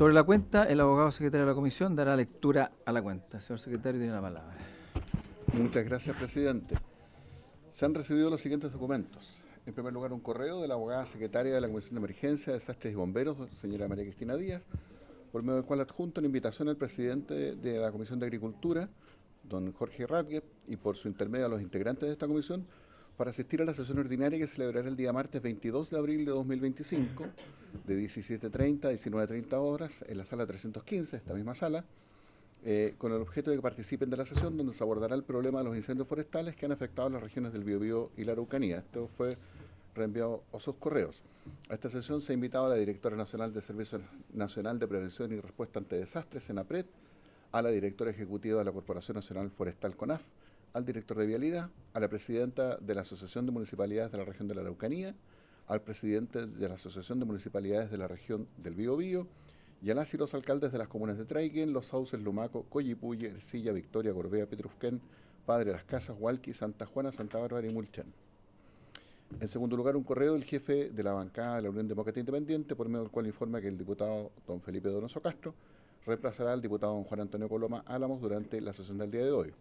Sobre la cuenta, el abogado secretario de la comisión dará lectura a la cuenta. Señor secretario, tiene la palabra. Muchas gracias, presidente. Se han recibido los siguientes documentos. En primer lugar, un correo de la abogada secretaria de la Comisión de Emergencia, Desastres y Bomberos, señora María Cristina Díaz, por medio del cual adjunta una invitación al presidente de la Comisión de Agricultura, don Jorge Radgue, y por su intermedio a los integrantes de esta comisión, para asistir a la sesión ordinaria que se celebrará el día martes 22 de abril de 2025, de 17:30 a 19:30 horas, en la sala 315, esta misma sala, con el objeto de que participen de la sesión donde se abordará el problema de los incendios forestales que han afectado las regiones del Biobío y la Araucanía. Esto fue reenviado a sus correos. A esta sesión se ha invitado a la directora nacional del Servicio Nacional de Prevención y Respuesta ante Desastres, SENAPRED, a la directora ejecutiva de la Corporación Nacional Forestal, CONAF, al director de Vialidad, a la presidenta de la Asociación de Municipalidades de la Región de la Araucanía, al presidente de la Asociación de Municipalidades de la Región del Biobío, y a las y los alcaldes de las comunas de Traiquén, Los Sauces, Lumaco, Coyipulli, Ercilla, Victoria, Gorbea, Petrufquén, Padre Las Casas, Hualqui, Santa Juana, Santa Bárbara y Mulchán. En segundo lugar, un correo del jefe de la bancada de la Unión Demócrata Independiente, por medio del cual informa que el diputado don Felipe Donoso Castro reemplazará al diputado don Juan Antonio Coloma Álamos durante la sesión del día de hoy.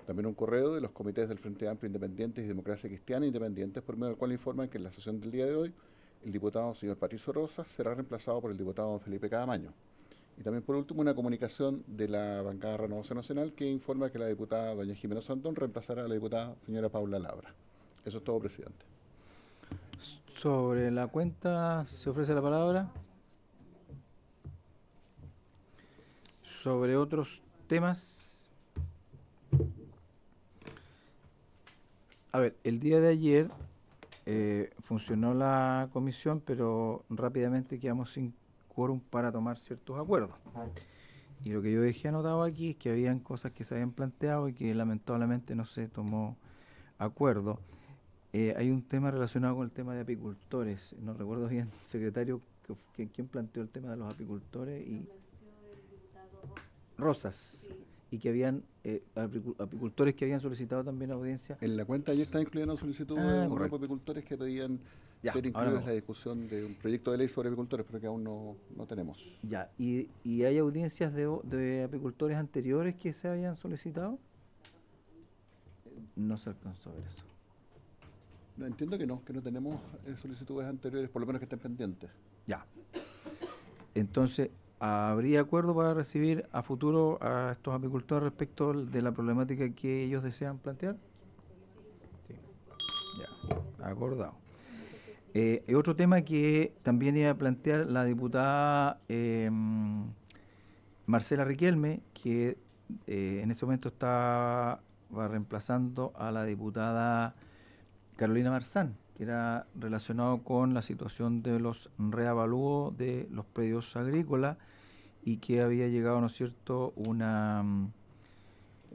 También un correo de los comités del Frente Amplio Independientes y Democracia Cristiana Independientes, por medio del cual informan que en la sesión del día de hoy el diputado señor Patricio Rosas será reemplazado por el diputado don Felipe Cadamaño. Y también por último una comunicación de la bancada Renovación Nacional que informa que la diputada doña Jimena Santón reemplazará a la diputada señora Paula Labra. Eso es todo, presidente. Sobre la cuenta se ofrece la palabra. Sobre otros temas. A ver, el día de ayer funcionó la comisión, pero rápidamente quedamos sin quórum para tomar ciertos acuerdos. Y lo que yo dejé anotado aquí es que habían cosas que se habían planteado y que lamentablemente no se tomó acuerdo. Hay un tema relacionado con el tema de apicultores. No recuerdo bien, secretario, quién planteó el tema de los apicultores y Rosas. Sí. Y que habían apicultores que habían solicitado también audiencia. En la cuenta ayer está incluida una solicitud de un grupo de apicultores que pedían ser incluidos en la discusión de un proyecto de ley sobre apicultores, pero que aún no tenemos. Ya, ¿y hay audiencias de apicultores anteriores que se habían solicitado? No se alcanzó a ver eso. No, entiendo que no tenemos solicitudes anteriores, por lo menos que estén pendientes. Ya. Entonces, ¿habría acuerdo para recibir a futuro a estos apicultores respecto de la problemática que ellos desean plantear? Sí. Ya, acordado. Otro tema que también iba a plantear la diputada Marcela Riquelme, que en ese momento va reemplazando a la diputada Carolina Marzán, que era relacionado con la situación de los reavalúos de los predios agrícolas y que había llegado, ¿no es cierto?, una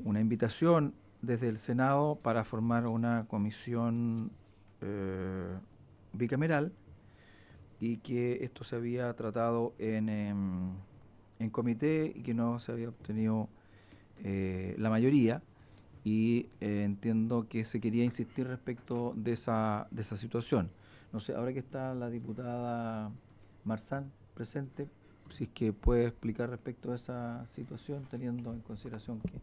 invitación desde el Senado para formar una comisión bicameral y que esto se había tratado en comité y que no se había obtenido la mayoría. Y entiendo que se quería insistir respecto de esa situación. No sé, ahora que está la diputada Marzán presente, si es que puede explicar respecto a esa situación, teniendo en consideración que...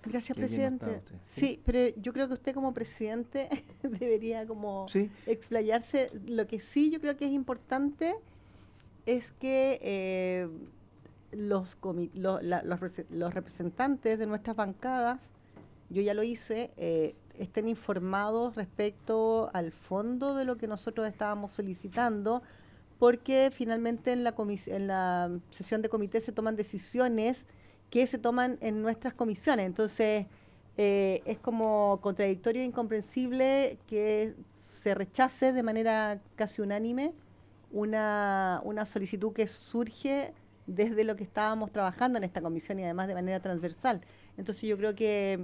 Gracias, presidente. Sí, pero yo creo que usted como presidente debería como explayarse. Lo que sí yo creo que es importante es que los representantes de nuestras bancadas, yo ya lo hice, estén informados respecto al fondo de lo que nosotros estábamos solicitando, porque finalmente en la sesión de comité se toman decisiones que se toman en nuestras comisiones. Entonces, es como contradictorio e incomprensible que se rechace de manera casi unánime una solicitud que surge desde lo que estábamos trabajando en esta comisión y además de manera transversal. Entonces, yo creo que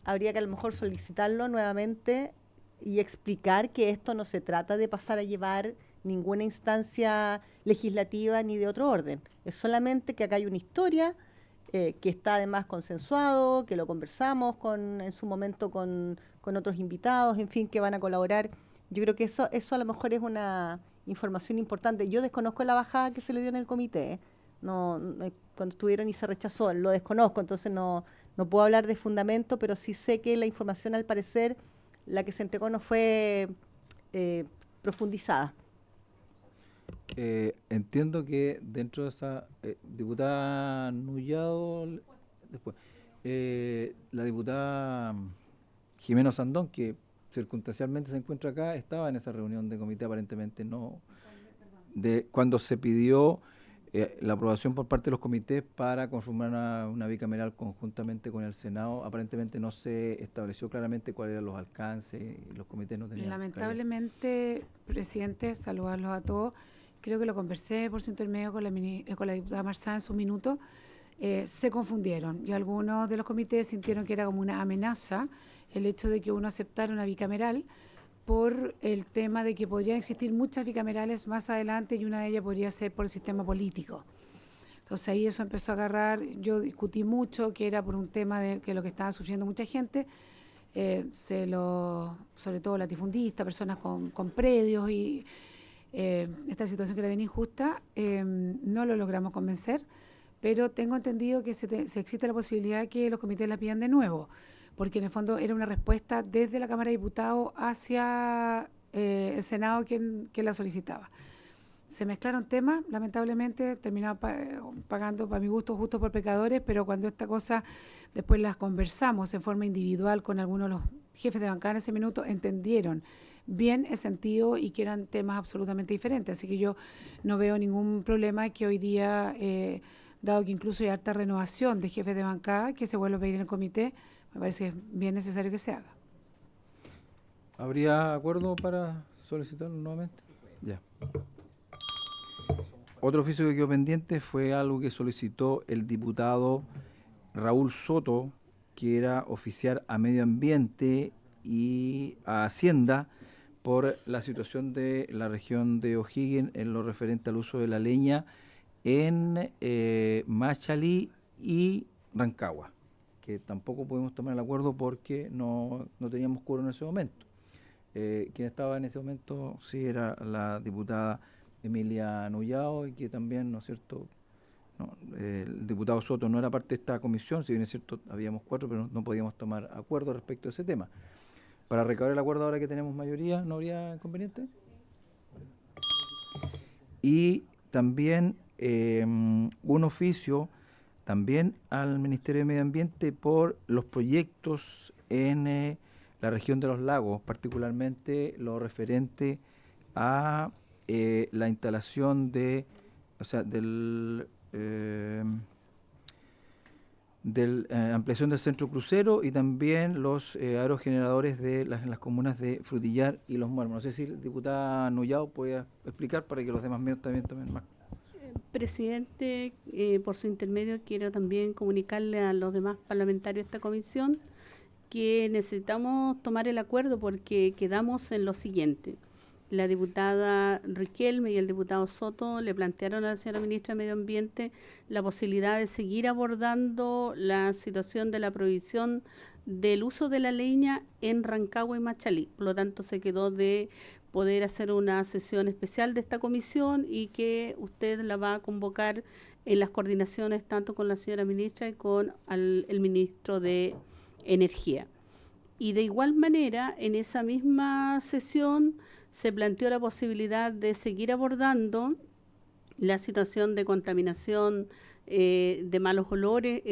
habría que a lo mejor solicitarlo nuevamente y explicar que esto no se trata de pasar a llevar ninguna instancia legislativa ni de otro orden. Es solamente que acá hay una historia que está además consensuado, que lo conversamos en su momento con otros invitados, en fin, que van a colaborar. Yo creo que eso a lo mejor es una información importante. Yo desconozco la bajada que se le dio en el comité, cuando estuvieron y se rechazó, lo desconozco, entonces no puedo hablar de fundamento, pero sí sé que la información, al parecer, la que se entregó no fue profundizada. Entiendo que dentro de esa diputada Nullado, después, la diputada Jimeno Sandón, que circunstancialmente se encuentra acá, estaba en esa reunión de comité, aparentemente no, de cuando se pidió la aprobación por parte de los comités para conformar una bicameral conjuntamente con el Senado. Aparentemente no se estableció claramente cuáles eran los alcances y los comités no tenían. Lamentablemente, presidente, saludarlos a todos. Creo que lo conversé por su intermedio con la diputada Marzá en su minuto. Se confundieron y algunos de los comités sintieron que era como una amenaza el hecho de que uno aceptara una bicameral por el tema de que podrían existir muchas bicamerales más adelante y una de ellas podría ser por el sistema político. Entonces ahí eso empezó a agarrar, yo discutí mucho que era por un tema de que lo que estaba sufriendo mucha gente, sobre todo latifundistas, personas con predios y esta situación que era bien injusta, no lo logramos convencer, pero tengo entendido que se existe la posibilidad que los comités la pidan de nuevo, porque en el fondo era una respuesta desde la Cámara de Diputados hacia el Senado quien la solicitaba. Se mezclaron temas, lamentablemente terminaron pagando para mi gusto justo por pecadores, pero cuando esta cosa después las conversamos en forma individual con algunos de los jefes de bancada en ese minuto, entendieron bien el sentido y que eran temas absolutamente diferentes. Así que yo no veo ningún problema que hoy día, dado que incluso hay harta renovación de jefes de bancada, que se vuelva a pedir en el comité, me parece bien necesario que se haga. ¿Habría acuerdo para solicitarlo nuevamente? Ya. Otro oficio que quedó pendiente fue algo que solicitó el diputado Raúl Soto, que era oficiar a Medio Ambiente y a Hacienda por la situación de la región de O'Higgins en lo referente al uso de la leña en Machalí y Rancagua, que tampoco pudimos tomar el acuerdo porque no teníamos quórum en ese momento. Quien estaba en ese momento sí era la diputada Emilia Nullado, y que también, ¿no es cierto?, el diputado Soto no era parte de esta comisión, si bien es cierto, habíamos 4, pero no podíamos tomar acuerdo respecto a ese tema. Para recabar el acuerdo ahora que tenemos mayoría, ¿no habría inconveniente? Y también un oficio también al Ministerio de Medio Ambiente por los proyectos en la región de los lagos, particularmente lo referente a la instalación de, o sea, ampliación del centro crucero y también los aerogeneradores de las comunas de Frutillar y Los Muermos. No sé si el diputado Nullado puede explicar para que los demás medios también tomen más. Presidente, por su intermedio quiero también comunicarle a los demás parlamentarios de esta comisión que necesitamos tomar el acuerdo porque quedamos en lo siguiente. La diputada Riquelme y el diputado Soto le plantearon a la señora ministra de Medio Ambiente la posibilidad de seguir abordando la situación de la prohibición del uso de la leña en Rancagua y Machalí. Por lo tanto, se quedó de poder hacer una sesión especial de esta comisión y que usted la va a convocar en las coordinaciones tanto con la señora ministra y con el ministro de Energía. Y de igual manera, en esa misma sesión se planteó la posibilidad de seguir abordando la situación de contaminación de malos olores,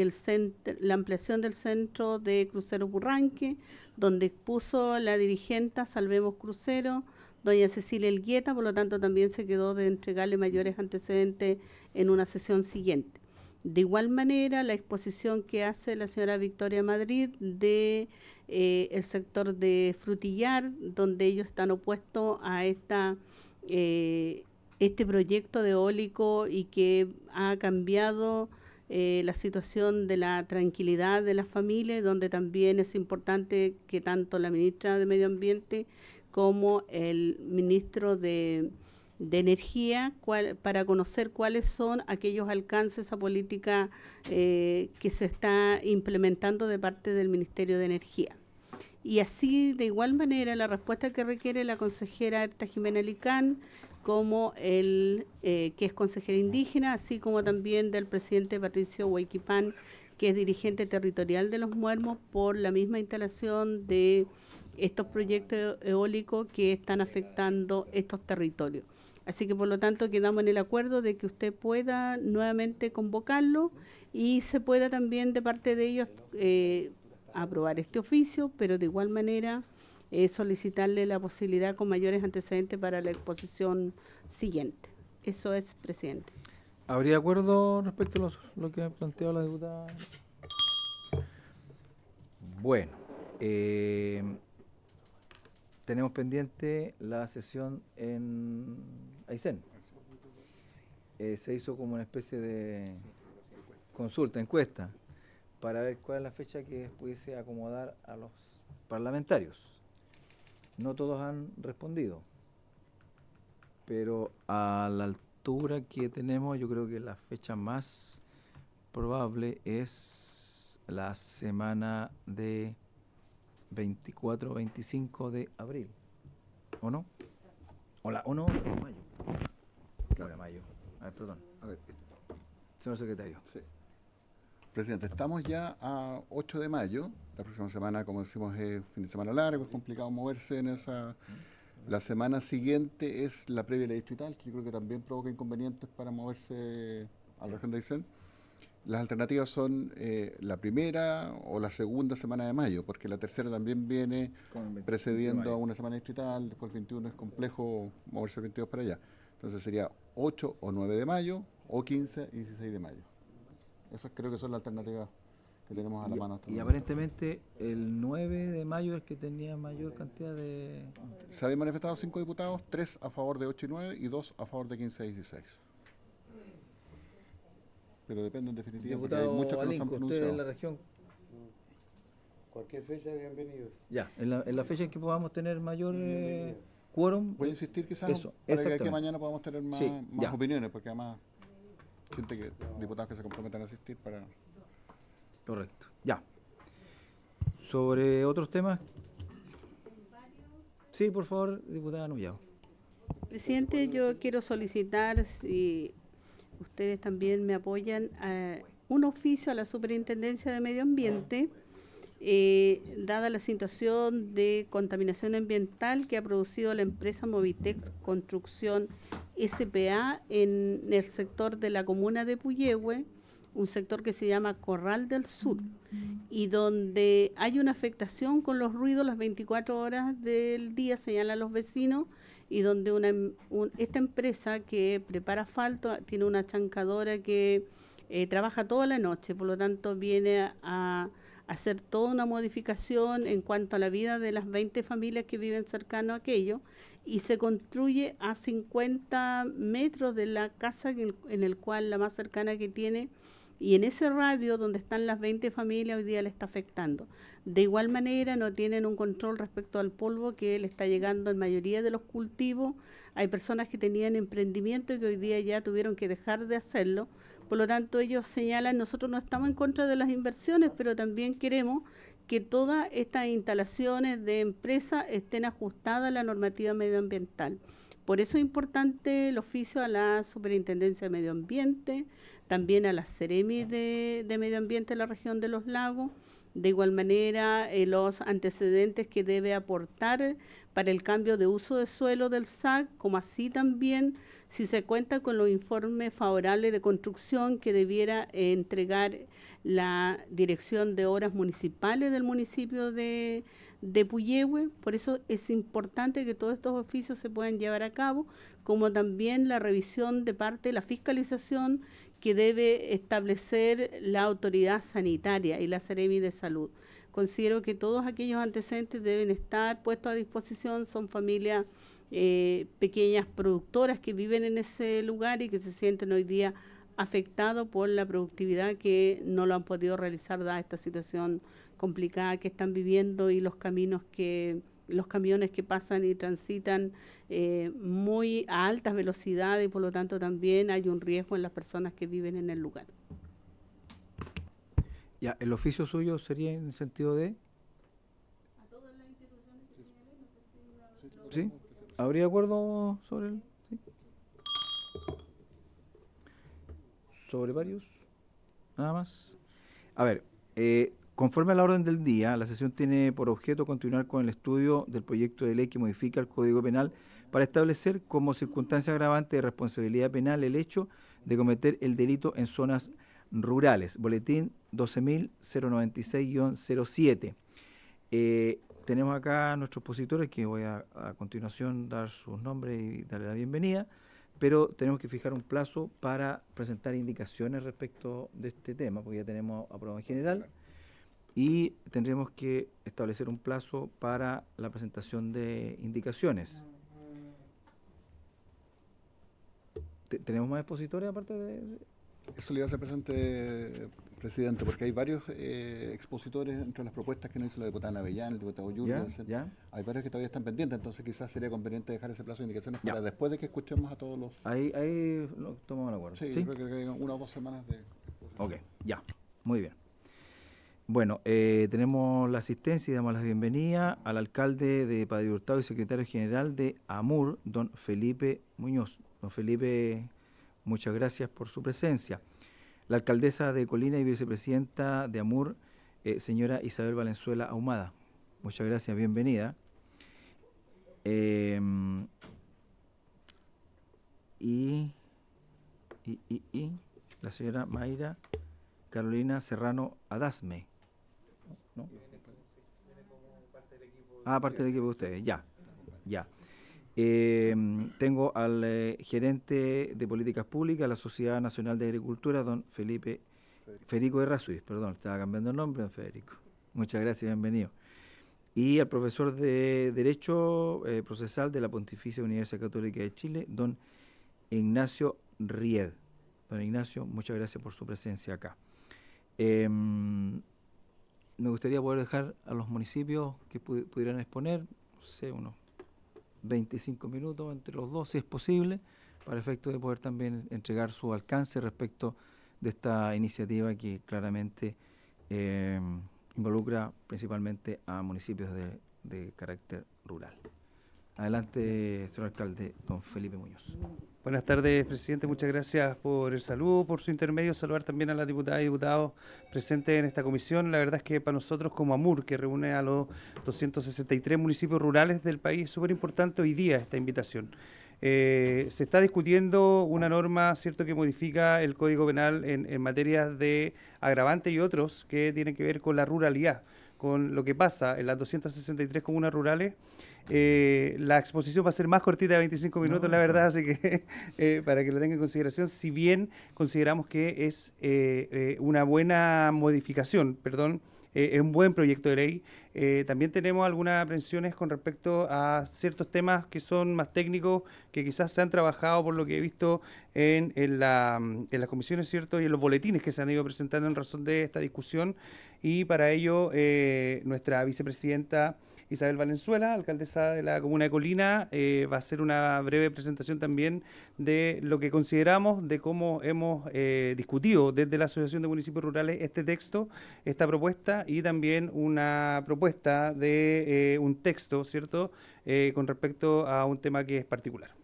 la ampliación del centro de Crucero Purranque, donde expuso la dirigente Salvemos Crucero, doña Cecilia Elgueta, por lo tanto también se quedó de entregarle mayores antecedentes en una sesión siguiente. De igual manera, la exposición que hace la señora Victoria Madrid de el sector de Frutillar, donde ellos están opuestos a este proyecto de eólico y que ha cambiado la situación de la tranquilidad de las familias, donde también es importante que tanto la ministra de Medio Ambiente como el ministro de Energía, para conocer cuáles son aquellos alcances a política que se está implementando de parte del Ministerio de Energía. Y así, de igual manera, la respuesta que requiere la consejera Erta Jimena Licán como el que es consejera indígena, así como también del presidente Patricio Huayquipán, que es dirigente territorial de los Muermos, por la misma instalación de estos proyectos eólicos que están afectando estos territorios. Así que por lo tanto quedamos en el acuerdo de que usted pueda nuevamente convocarlo y se pueda también de parte de ellos aprobar este oficio, pero de igual manera solicitarle la posibilidad con mayores antecedentes para la exposición siguiente. Eso es, presidente. ¿Habría acuerdo respecto a lo que ha planteado la diputada? Bueno, tenemos pendiente la sesión en Aysén. Se hizo como una especie de consulta, encuesta, para ver cuál es la fecha que pudiese acomodar a los parlamentarios. No todos han respondido, pero a la altura que tenemos, yo creo que la fecha más probable es la semana de 24-25 de abril, ¿o no? ¿O no? Es mayo. Claro, mayo. A ver, perdón. A ver, Señor secretario. sí. Presidente, estamos ya a 8 de mayo. La próxima semana, como decimos, es fin de semana largo, es complicado moverse en esa. La semana siguiente es la previa distrital, que yo creo que también provoca inconvenientes para moverse a la región de Aysén. Las alternativas son la primera o la segunda semana de mayo, porque la tercera también viene precediendo a una semana distrital, después el 21 es complejo moverse el 22 para allá. Entonces sería 8 o 9 de mayo, o 15 y 16 de mayo. Esas creo que son las alternativas que tenemos a la mano hasta el Y momento. aparentemente el 9 de mayo es el que tenía mayor cantidad de... Se habían manifestado 5 diputados, 3 a favor de 8 y 9 y 2 a favor de 15 y 16. Pero depende en definitiva, porque hay Diputado muchos que no se han Alinco, usted pronunciado. en la región. Cualquier fecha, bienvenidos. Ya, en la fecha en que podamos tener mayor quórum. Voy a insistir quizás Eso, para que aquí exactamente. mañana podamos tener más, Sí, más ya. opiniones, porque además diputados que se comprometan a asistir para... Correcto, ya. Sobre otros temas. Sí, por favor, diputada Nullao. Presidente, yo quiero solicitar, si ustedes también me apoyan, un oficio a la Superintendencia de Medio Ambiente, dada la situación de contaminación ambiental que ha producido la empresa Movitex Construcción S.p.A. en el sector de la comuna de Puyehue, un sector que se llama Corral del Sur, y donde hay una afectación con los ruidos las 24 horas del día, señalan los vecinos, y donde esta empresa que prepara asfalto tiene una chancadora que trabaja toda la noche, por lo tanto viene a hacer toda una modificación en cuanto a la vida de las 20 familias que viven cercano a aquello, y se construye a 50 metros de la casa en el cual la más cercana que tiene, y en ese radio donde están las 20 familias hoy día le está afectando. De igual manera no tienen un control respecto al polvo que le está llegando en mayoría de los cultivos. Hay personas que tenían emprendimiento y que hoy día ya tuvieron que dejar de hacerlo. Por lo tanto, ellos señalan, nosotros no estamos en contra de las inversiones, pero también queremos que todas estas instalaciones de empresas estén ajustadas a la normativa medioambiental. Por eso es importante el oficio a la Superintendencia de Medio Ambiente, también a la Seremi de Medio Ambiente de la región de los lagos, de igual manera los antecedentes que debe aportar para el cambio de uso de suelo del SAC, como así también si se cuenta con los informes favorables de construcción que debiera entregar la Dirección de Obras Municipales del municipio de Puyehue. Por eso es importante que todos estos oficios se puedan llevar a cabo, como también la revisión de parte de la fiscalización que debe establecer la autoridad sanitaria y la Seremi de Salud. Considero que todos aquellos antecedentes deben estar puestos a disposición, son familias pequeñas productoras que viven en ese lugar y que se sienten hoy día afectados por la productividad que no lo han podido realizar dada esta situación complicada que están viviendo y los camiones que pasan y transitan muy a altas velocidades y por lo tanto también hay un riesgo en las personas que viven en el lugar. Ya, el oficio suyo sería en el sentido de... A todas las instituciones que señalé, no sé si... ¿Sí? ¿Habría acuerdo sobre el...? ¿Sí? sobre varios, nada más. A ver, conforme a la orden del día, la sesión tiene por objeto continuar con el estudio del proyecto de ley que modifica el Código Penal para establecer como circunstancia agravante de responsabilidad penal el hecho de cometer el delito en zonas rurales. Boletín 12.096-07. Tenemos acá a nuestros expositores que voy a continuación dar sus nombres y darle la bienvenida, pero tenemos que fijar un plazo para presentar indicaciones respecto de este tema, porque ya tenemos aprobado en general, y tendremos que establecer un plazo para la presentación de indicaciones. ¿Tenemos más expositores aparte de...? Eso le iba a hacer presente, presidente, porque hay varios expositores entre las propuestas que nos hizo la diputada Avellán, el diputado Jürgensen. ¿Ya? Hay varios que todavía están pendientes, entonces quizás sería conveniente dejar ese plazo de indicaciones Ya. para después de que escuchemos a todos los... Ahí lo tomamos de acuerdo. Sí, ¿Sí? yo creo que hay 1 o 2 semanas de exposición. Ok, ya, muy bien. Bueno, tenemos la asistencia y damos la bienvenida al alcalde de Padre Hurtado y secretario general de AMUR, don Felipe Muñoz. Don Felipe, muchas gracias por su presencia. La alcaldesa de Colina y vicepresidenta de AMUR, señora Isabel Valenzuela Ahumada. Muchas gracias, bienvenida. Y la señora Mayra Carolina Serrano Adasme, ¿no? Parte del equipo de ustedes, ya. Tengo al gerente de políticas públicas de la Sociedad Nacional de Agricultura, don Federico Errázuriz, perdón, estaba cambiando el nombre, don Federico. Muchas gracias, bienvenido. Y al profesor de Derecho Procesal de la Pontificia Universidad Católica de Chile, don Ignacio Ried. Don Ignacio, muchas gracias por su presencia acá. Me gustaría poder dejar a los municipios que pudieran exponer, no sé, unos 25 minutos entre los dos, si es posible, para efecto de poder también entregar su alcance respecto de esta iniciativa que claramente involucra principalmente a municipios de carácter rural. Adelante, señor alcalde, don Felipe Muñoz. Buenas tardes, presidente. Muchas gracias por el saludo, por su intermedio. Saludar también a las diputadas y diputados presentes en esta comisión. La verdad es que para nosotros como AMUR, que reúne a los 263 municipios rurales del país, es súper importante hoy día esta invitación. Se está discutiendo una norma, cierto, que modifica el Código Penal en materia de agravante y otros que tienen que ver con la ruralidad, con lo que pasa en las 263 comunas rurales. La exposición va a ser más cortita de 25 minutos, la verdad, así que para que lo tengan en consideración, si bien consideramos que es una buena modificación, es un buen proyecto de ley, también tenemos algunas aprensiones con respecto a ciertos temas que son más técnicos, que quizás se han trabajado por lo que he visto en las comisiones, ¿cierto? Y en los boletines que se han ido presentando en razón de esta discusión, y para ello nuestra vicepresidenta Isabel Valenzuela, alcaldesa de la comuna de Colina, va a hacer una breve presentación también de lo que consideramos, de cómo hemos discutido desde la Asociación de Municipios Rurales este texto, esta propuesta, y también una propuesta de un texto, ¿cierto?, con respecto a un tema que es particular.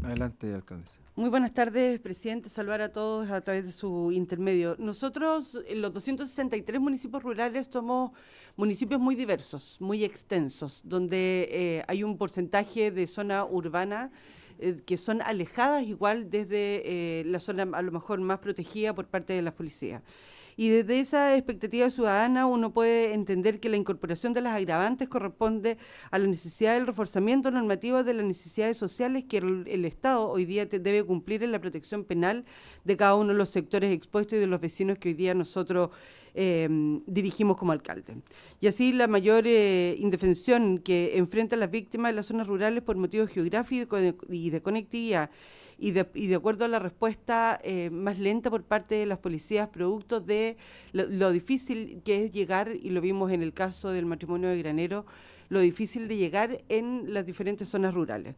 Adelante, alcaldesa. Muy buenas tardes, presidente. Saludar a todos a través de su intermedio. Nosotros, en los 263 municipios rurales, somos municipios muy diversos, muy extensos, donde hay un porcentaje de zona urbana que son alejadas igual desde la zona a lo mejor más protegida por parte de las policías. Y desde esa expectativa ciudadana uno puede entender que la incorporación de las agravantes corresponde a la necesidad del reforzamiento normativo de las necesidades sociales que el Estado hoy día debe cumplir en la protección penal de cada uno de los sectores expuestos y de los vecinos que hoy día nosotros dirigimos como alcalde. Y así la mayor indefensión que enfrentan las víctimas de las zonas rurales por motivos geográficos y de conectividad, y de acuerdo a la respuesta más lenta por parte de las policías, producto de lo difícil que es llegar, y lo vimos en el caso del matrimonio de Granero, lo difícil de llegar en las diferentes zonas rurales.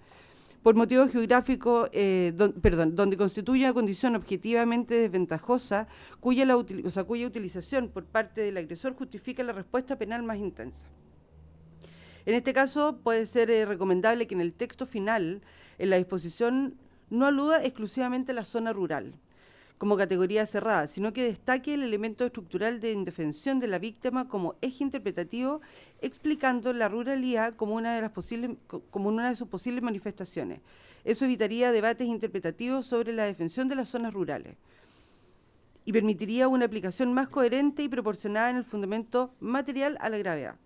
Por motivos geográficos, donde constituye una condición objetivamente desventajosa, cuya utilización por parte del agresor justifica la respuesta penal más intensa. En este caso, puede ser recomendable que en el texto final, en la disposición, no aluda exclusivamente a la zona rural, como categoría cerrada, sino que destaque el elemento estructural de indefensión de la víctima como eje interpretativo, explicando la ruralidad como una de sus posibles manifestaciones. Eso evitaría debates interpretativos sobre la defensión de las zonas rurales y permitiría una aplicación más coherente y proporcionada en el fundamento material a la gravedad.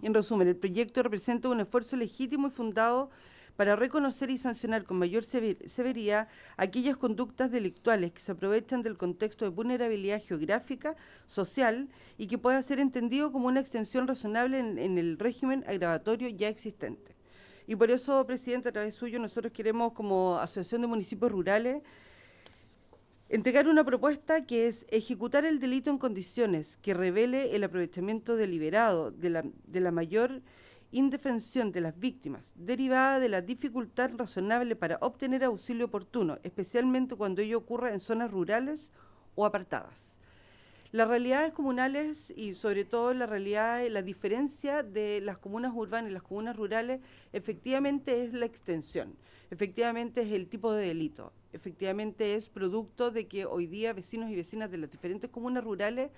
En resumen, el proyecto representa un esfuerzo legítimo y fundado para reconocer y sancionar con mayor severidad aquellas conductas delictuales que se aprovechan del contexto de vulnerabilidad geográfica, social, y que pueda ser entendido como una extensión razonable en el régimen agravatorio ya existente. Y por eso, presidente, a través suyo, nosotros queremos, como Asociación de Municipios Rurales, entregar una propuesta que es ejecutar el delito en condiciones que revele el aprovechamiento deliberado de la mayor indefensión de las víctimas, derivada de la dificultad razonable para obtener auxilio oportuno, especialmente cuando ello ocurra en zonas rurales o apartadas. Las realidades comunales y sobre todo la diferencia de las comunas urbanas y las comunas rurales efectivamente es la extensión, efectivamente es el tipo de delito, efectivamente es producto de que hoy día vecinos y vecinas de las diferentes comunas rurales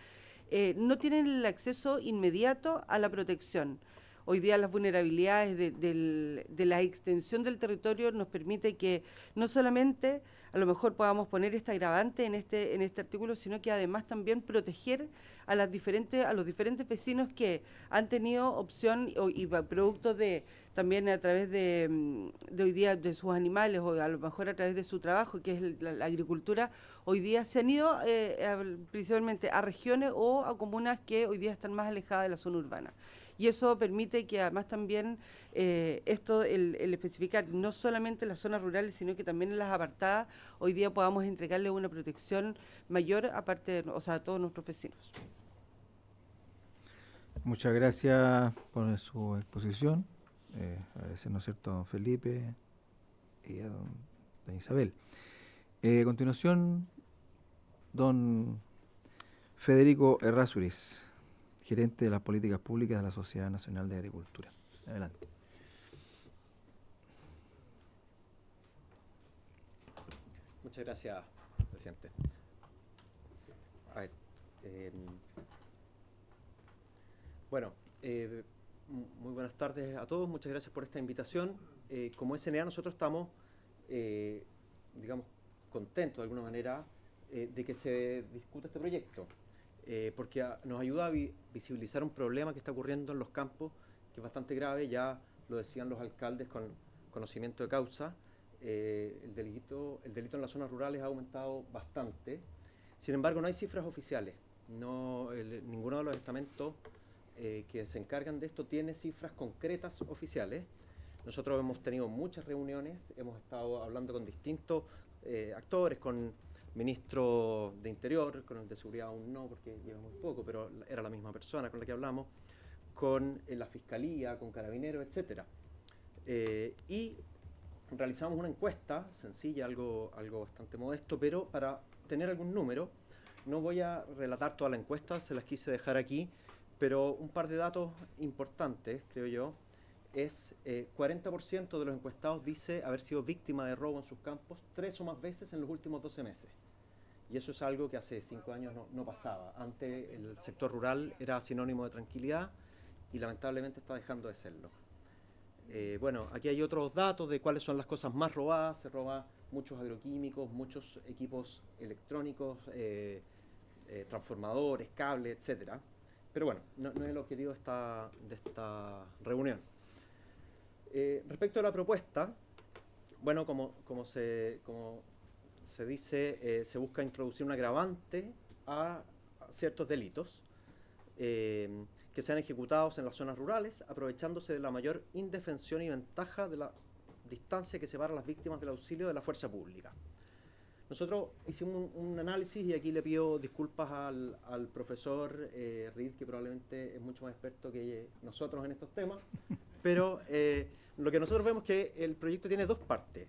no tienen el acceso inmediato a la protección. Hoy día las vulnerabilidades de la extensión del territorio nos permite que no solamente a lo mejor podamos poner esta agravante en este artículo, sino que además también proteger a los diferentes vecinos que han tenido opción y producto de también a través de hoy día de sus animales o a lo mejor a través de su trabajo, que es la agricultura, hoy día se han ido principalmente a regiones o a comunas que hoy día están más alejadas de la zona urbana. Y eso permite que además también el especificar no solamente en las zonas rurales, sino que también en las apartadas, hoy día podamos entregarle una protección mayor a todos nuestros vecinos. Muchas gracias por su exposición. Agradecer, ¿no es cierto?, a don Felipe y a don Isabel. A continuación, don Federico Errázuriz, gerente de las políticas públicas de la Sociedad Nacional de Agricultura. Adelante. Muchas gracias, presidente. A ver, muy buenas tardes a todos. Muchas gracias por esta invitación. Como SNA nosotros estamos, digamos, contentos de alguna manera de que se discuta este proyecto. Porque nos ayuda a visibilizar un problema que está ocurriendo en los campos, que es bastante grave, ya lo decían los alcaldes con conocimiento de causa. El delito en las zonas rurales ha aumentado bastante. Sin embargo, no hay cifras oficiales. Ninguno de los estamentos que se encargan de esto tiene cifras concretas oficiales. Nosotros hemos tenido muchas reuniones, hemos estado hablando con distintos actores, con ministro de Interior, con el de Seguridad aún no, porque lleva muy poco, pero era la misma persona con la que hablamos, con la Fiscalía, con Carabineros, etc. Y realizamos una encuesta sencilla, algo bastante modesto, pero para tener algún número, no voy a relatar toda la encuesta, se las quise dejar aquí, pero un par de datos importantes, creo yo, es 40% de los encuestados dice haber sido víctima de robo en sus campos 3 o más veces en los últimos 12 meses. Y eso es algo que hace 5 años no pasaba. Antes el sector rural era sinónimo de tranquilidad y lamentablemente está dejando de serlo. Aquí hay otros datos de cuáles son las cosas más robadas. Se roba muchos agroquímicos, muchos equipos electrónicos, transformadores, cables, etcétera. Pero bueno, no es el objetivo de esta reunión. Respecto a la propuesta, bueno, como se dice, se busca introducir un agravante a ciertos delitos que sean ejecutados en las zonas rurales, aprovechándose de la mayor indefensión y ventaja de la distancia que separa a las víctimas del auxilio de la fuerza pública. Nosotros hicimos un análisis y aquí le pido disculpas al profesor Reed, que probablemente es mucho más experto que nosotros en estos temas, pero lo que nosotros vemos es que el proyecto tiene dos partes: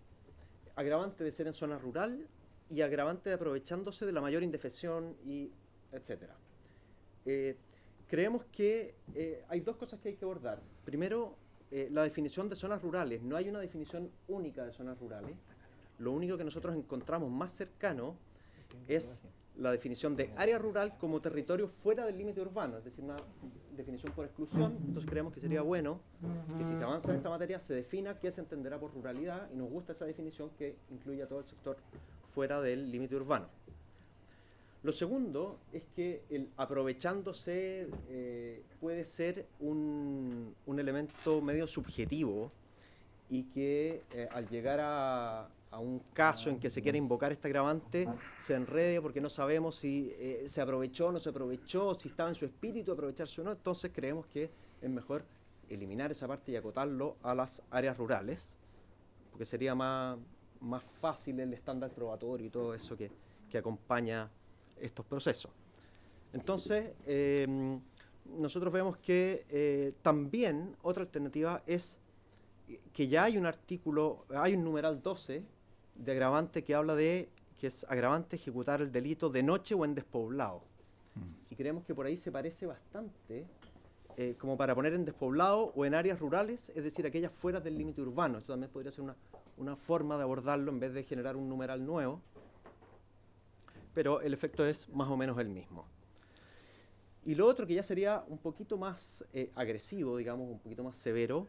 agravante de ser en zona rural y agravante de aprovechándose de la mayor indefensión y etcétera. Creemos que hay dos cosas que hay que abordar. Primero, la definición de zonas rurales. No hay una definición única de zonas rurales. Lo único que nosotros encontramos más cercano es la definición de área rural como territorio fuera del límite urbano, es decir, una definición por exclusión. Entonces creemos que sería bueno que si se avanza en esta materia se defina qué se entenderá por ruralidad, y nos gusta esa definición que incluya todo el sector fuera del límite urbano. Lo segundo es que el aprovechándose puede ser un elemento medio subjetivo, y que al llegar a un caso en que se quiere invocar este agravante se enrede porque no sabemos si se aprovechó o no se aprovechó, si estaba en su espíritu aprovecharse o no. Entonces creemos que es mejor eliminar esa parte y acotarlo a las áreas rurales, porque sería más fácil el estándar probatorio y todo eso que acompaña estos procesos. Entonces, nosotros vemos que también otra alternativa es que ya hay un artículo, hay un numeral 12 de agravante que habla de que es agravante ejecutar el delito de noche o en despoblado. Y creemos que por ahí se parece bastante como para poner en despoblado o en áreas rurales, es decir, aquellas fuera del límite urbano. Eso también podría ser una forma de abordarlo en vez de generar un numeral nuevo, pero el efecto es más o menos el mismo. Y lo otro que ya sería un poquito más agresivo, digamos, un poquito más severo,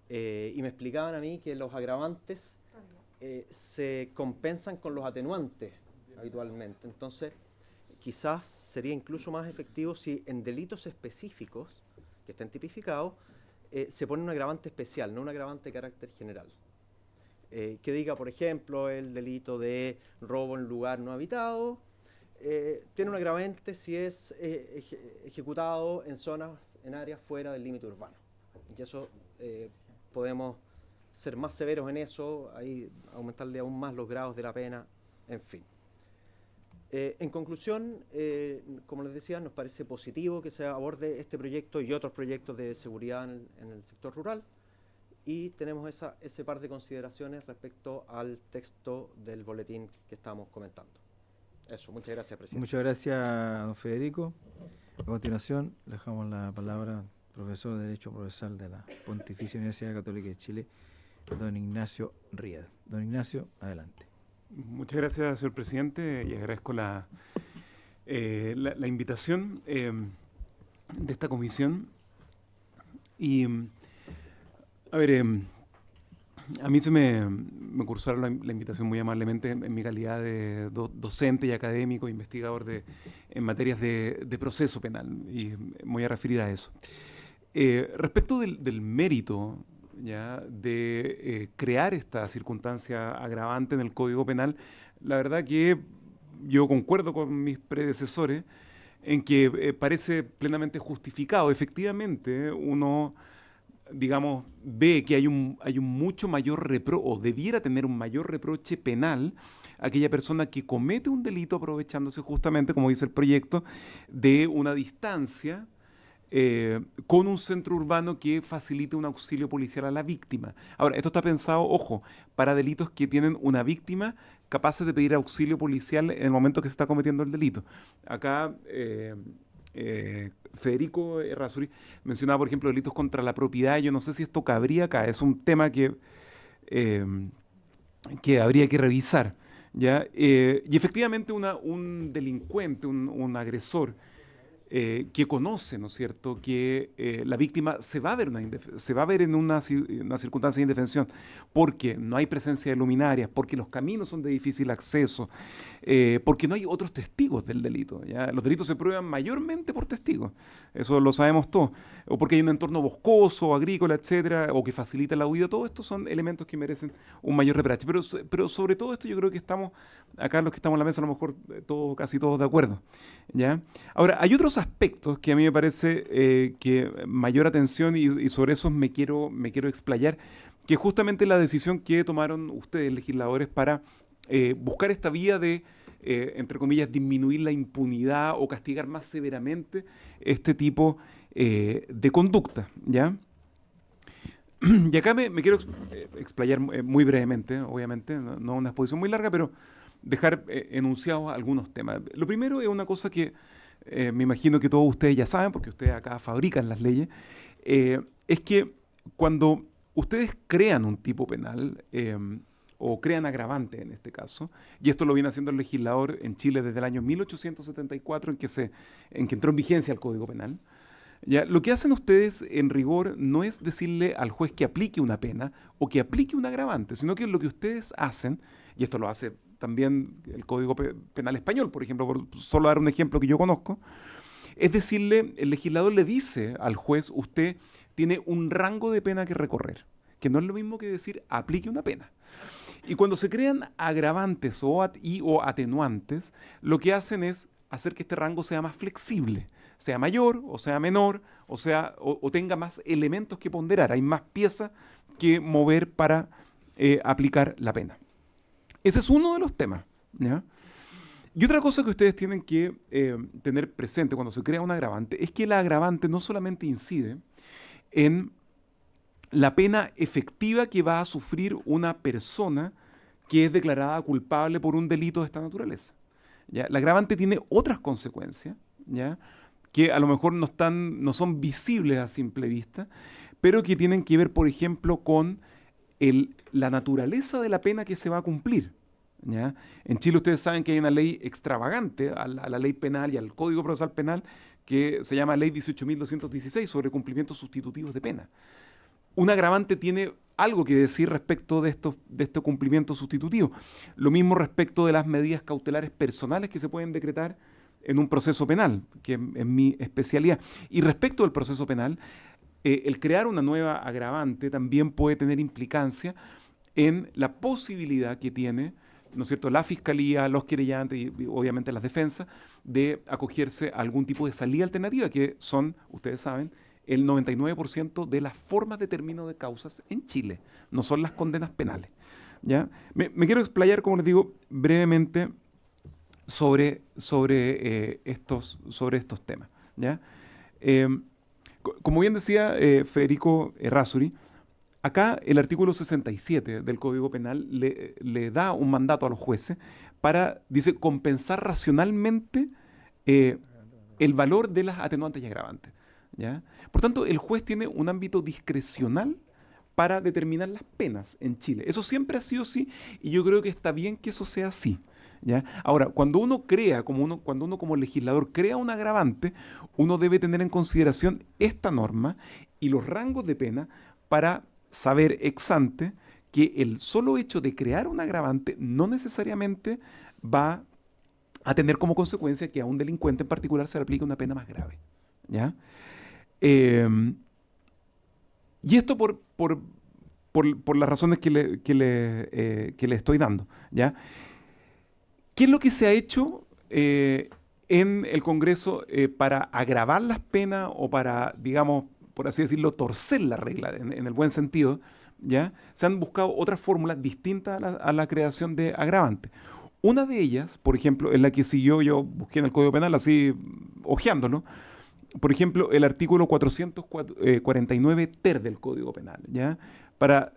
y me explicaban a mí que los agravantes se compensan con los atenuantes habitualmente. Entonces, quizás sería incluso más efectivo si en delitos específicos que estén tipificados se pone un agravante especial, no un agravante de carácter general. Que diga, por ejemplo, el delito de robo en lugar no habitado, tiene un agravante si es ejecutado en zonas, en áreas fuera del límite urbano. Y eso podemos ser más severos en eso, ahí aumentarle aún más los grados de la pena, en fin. En conclusión, como les decía, nos parece positivo que se aborde este proyecto y otros proyectos de seguridad en el sector rural, y tenemos ese par de consideraciones respecto al texto del boletín que estamos comentando. Eso, muchas gracias, presidente. Muchas gracias, don Federico. A continuación, le dejamos la palabra al profesor de Derecho Procesal de la Pontificia Universidad Católica de Chile, don Ignacio Ried. Don Ignacio, adelante. Muchas gracias, señor presidente, y agradezco la invitación de esta comisión. Y, a ver, a mí se me cursaron la invitación muy amablemente en mi calidad de docente y académico, investigador en materias de proceso penal, y me voy a referir a eso. Respecto del mérito, ¿ya?, de crear esta circunstancia agravante en el Código Penal, la verdad que yo concuerdo con mis predecesores en que parece plenamente justificado. Efectivamente, uno, digamos, ve que hay un mucho mayor o debiera tener un mayor reproche penal aquella persona que comete un delito aprovechándose justamente, como dice el proyecto, de una distancia con un centro urbano que facilite un auxilio policial a la víctima. Ahora, esto está pensado, ojo, para delitos que tienen una víctima capaces de pedir auxilio policial en el momento que se está cometiendo el delito. Acá Federico Errázuriz mencionaba, por ejemplo, delitos contra la propiedad. Yo no sé si esto cabría acá, es un tema que habría que revisar, ¿ya? Y efectivamente un delincuente, un agresor, que conoce, ¿no es cierto?, que la víctima se va a ver en una circunstancia de indefensión porque no hay presencia de luminarias, porque los caminos son de difícil acceso, porque no hay otros testigos del delito, ¿ya? Los delitos se prueban mayormente por testigos, eso lo sabemos todos, o porque hay un entorno boscoso, agrícola, etcétera, o que facilita la huida. Todos estos son elementos que merecen un mayor reproche, pero sobre todo esto yo creo que estamos, acá los que estamos en la mesa, a lo mejor casi todos de acuerdo, ¿ya? Ahora, hay otros aspectos que a mí me parece que mayor atención, y sobre esos me quiero explayar, que justamente la decisión que tomaron ustedes, legisladores, para buscar esta vía de, entre comillas, disminuir la impunidad o castigar más severamente este tipo de conducta, ¿ya? Y acá me quiero explayar muy brevemente, obviamente, no una exposición muy larga, pero dejar enunciados algunos temas. Lo primero es una cosa que me imagino que todos ustedes ya saben, porque ustedes acá fabrican las leyes, es que cuando ustedes crean un tipo penal, o crean agravante en este caso, y esto lo viene haciendo el legislador en Chile desde el año 1874 en que entró en vigencia el Código Penal. Ya, lo que hacen ustedes en rigor no es decirle al juez que aplique una pena o que aplique un agravante, sino que lo que ustedes hacen, y esto lo hace también el Código Penal español, por ejemplo, por solo dar un ejemplo que yo conozco, es decirle, el legislador le dice al juez, usted tiene un rango de pena que recorrer, que no es lo mismo que decir aplique una pena. Y cuando se crean agravantes o atenuantes, lo que hacen es hacer que este rango sea más flexible, sea mayor o sea menor, o tenga más elementos que ponderar, hay más piezas que mover para aplicar la pena. Ese es uno de los temas, ¿ya? Y otra cosa que ustedes tienen que tener presente cuando se crea un agravante es que el agravante no solamente incide en la pena efectiva que va a sufrir una persona que es declarada culpable por un delito de esta naturaleza, ¿ya? El agravante tiene otras consecuencias, ¿ya?, que a lo mejor no son visibles a simple vista, pero que tienen que ver, por ejemplo, con la naturaleza de la pena que se va a cumplir, ¿ya? En Chile ustedes saben que hay una ley extravagante a la ley penal y al Código Procesal Penal que se llama Ley 18.216 sobre cumplimientos sustitutivos de pena. Un agravante tiene algo que decir respecto de estos cumplimientos sustitutivos. Lo mismo respecto de las medidas cautelares personales que se pueden decretar en un proceso penal, que es mi especialidad. Y respecto del proceso penal, el crear una nueva agravante también puede tener implicancia en la posibilidad que tiene, ¿no es cierto?, la Fiscalía, los querellantes y obviamente las defensas, de acogerse a algún tipo de salida alternativa, que son, ustedes saben, el 99% de las formas de término de causas en Chile, no son las condenas penales, ¿ya? Me quiero explayar, como les digo, brevemente sobre estos temas, ¿ya? Como bien decía Federico Errázuri, acá el artículo 67 del Código Penal le da un mandato a los jueces para, dice, compensar racionalmente el valor de las atenuantes y agravantes, ¿ya? Por tanto, el juez tiene un ámbito discrecional para determinar las penas en Chile. Eso siempre ha sido así y yo creo que está bien que eso sea así, ¿ya? Ahora, cuando uno como legislador crea un agravante, uno debe tener en consideración esta norma y los rangos de pena para saber ex ante que el solo hecho de crear un agravante no necesariamente va a tener como consecuencia que a un delincuente en particular se le aplique una pena más grave, ¿ya? Y esto por las razones que le estoy dando, ¿ya? ¿Qué es lo que se ha hecho en el Congreso para agravar las penas o para, digamos, por así decirlo, torcer la regla en el buen sentido, ¿ya? Se han buscado otras fórmulas distintas a la creación de agravantes. Una de ellas, por ejemplo, es la que siguió, yo busqué en el Código Penal así, hojeándolo, por ejemplo, el artículo 449 ter del Código Penal, ¿ya? Para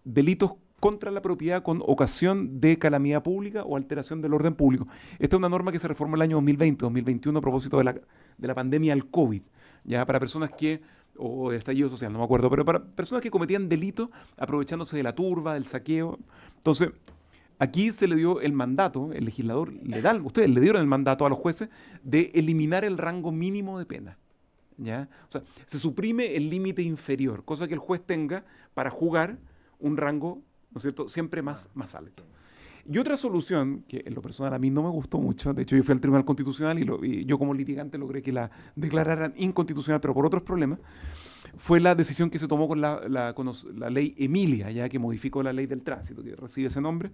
delitos contra la propiedad con ocasión de calamidad pública o alteración del orden público. Esta es una norma que se reformó el año 2020-2021 a propósito de la pandemia del COVID, ¿ya? Para personas o de estallido social, no me acuerdo, pero para personas que cometían delitos aprovechándose de la turba, del saqueo. Entonces, aquí se le dio el mandato, el legislador ustedes le dieron el mandato a los jueces de eliminar el rango mínimo de pena, ¿ya? O sea, se suprime el límite inferior, cosa que el juez tenga para jugar un rango, ¿no es cierto?, siempre más alto. Y otra solución, que en lo personal a mí no me gustó mucho, de hecho yo fui al Tribunal Constitucional y yo como litigante logré que la declararan inconstitucional, pero por otros problemas, fue la decisión que se tomó con la ley Emilia, ya que modificó la ley del tránsito, que recibe ese nombre,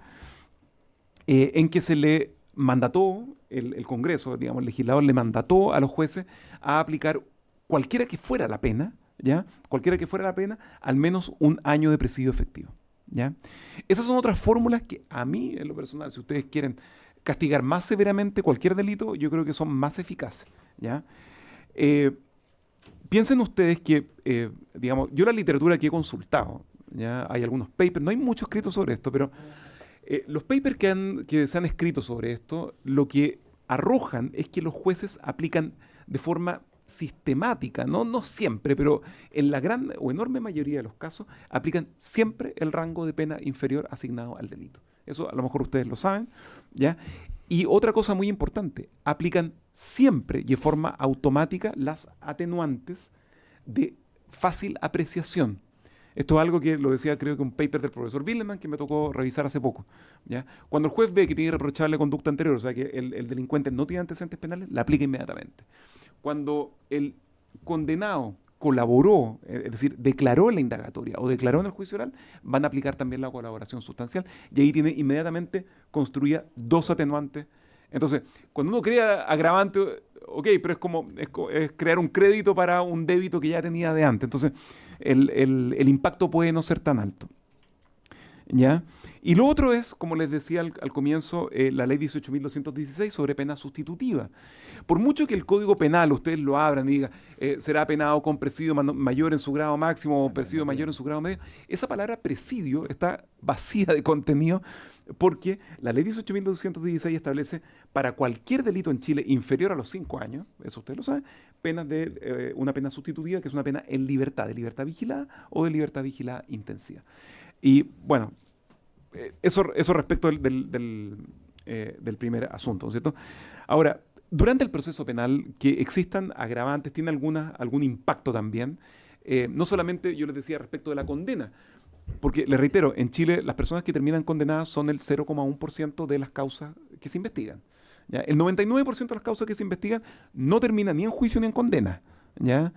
en que se le mandató, el Congreso, digamos, el legislador le mandató a los jueces a aplicar cualquiera que fuera la pena, ¿ya? Cualquiera que fuera la pena, al menos un año de presidio efectivo, ¿ya? Esas son otras fórmulas que a mí, en lo personal, si ustedes quieren castigar más severamente cualquier delito, yo creo que son más eficaces, ¿ya? Piensen ustedes que, digamos, yo la literatura que he consultado, ¿ya? Hay algunos papers, no hay mucho escrito sobre esto, pero los papers que se han escrito sobre esto, lo que arrojan es que los jueces aplican de forma sistemática, no siempre, pero en la gran o enorme mayoría de los casos, aplican siempre el rango de pena inferior asignado al delito. Eso a lo mejor ustedes lo saben, ¿ya? Y otra cosa muy importante, aplican siempre y de forma automática las atenuantes de fácil apreciación. Esto es algo que lo decía, creo que un paper del profesor Willeman que me tocó revisar hace poco, ¿ya? Cuando el juez ve que tiene irreprochable conducta anterior, o sea que el delincuente no tiene antecedentes penales, la aplica inmediatamente. Cuando el condenado colaboró, es decir, declaró en la indagatoria o declaró en el juicio oral, van a aplicar también la colaboración sustancial y ahí tiene inmediatamente construida 2 atenuantes. Entonces, cuando uno crea agravante, ok, pero es crear un crédito para un débito que ya tenía de antes. Entonces, el impacto puede no ser tan alto, ¿ya? Y lo otro es, como les decía al comienzo, la ley 18.216 sobre pena sustitutiva. Por mucho que el Código Penal, ustedes lo abran y digan, será penado con presidio mayor en su grado máximo o presidio mayor en su grado medio, esa palabra presidio está vacía de contenido porque la ley 18.216 establece para cualquier delito en Chile inferior a los 5 años, eso ustedes lo saben, penas de una pena sustitutiva, que es una pena en libertad, de libertad vigilada o de libertad vigilada intensiva. Y bueno, eso respecto del primer asunto, ¿no es cierto? Ahora, durante el proceso penal, que existan agravantes, tiene algún impacto también, no solamente, yo les decía, respecto de la condena, porque, les reitero, en Chile las personas que terminan condenadas son el 0,1% de las causas que se investigan, ¿ya? El 99% de las causas que se investigan no termina ni en juicio ni en condena, ¿ya?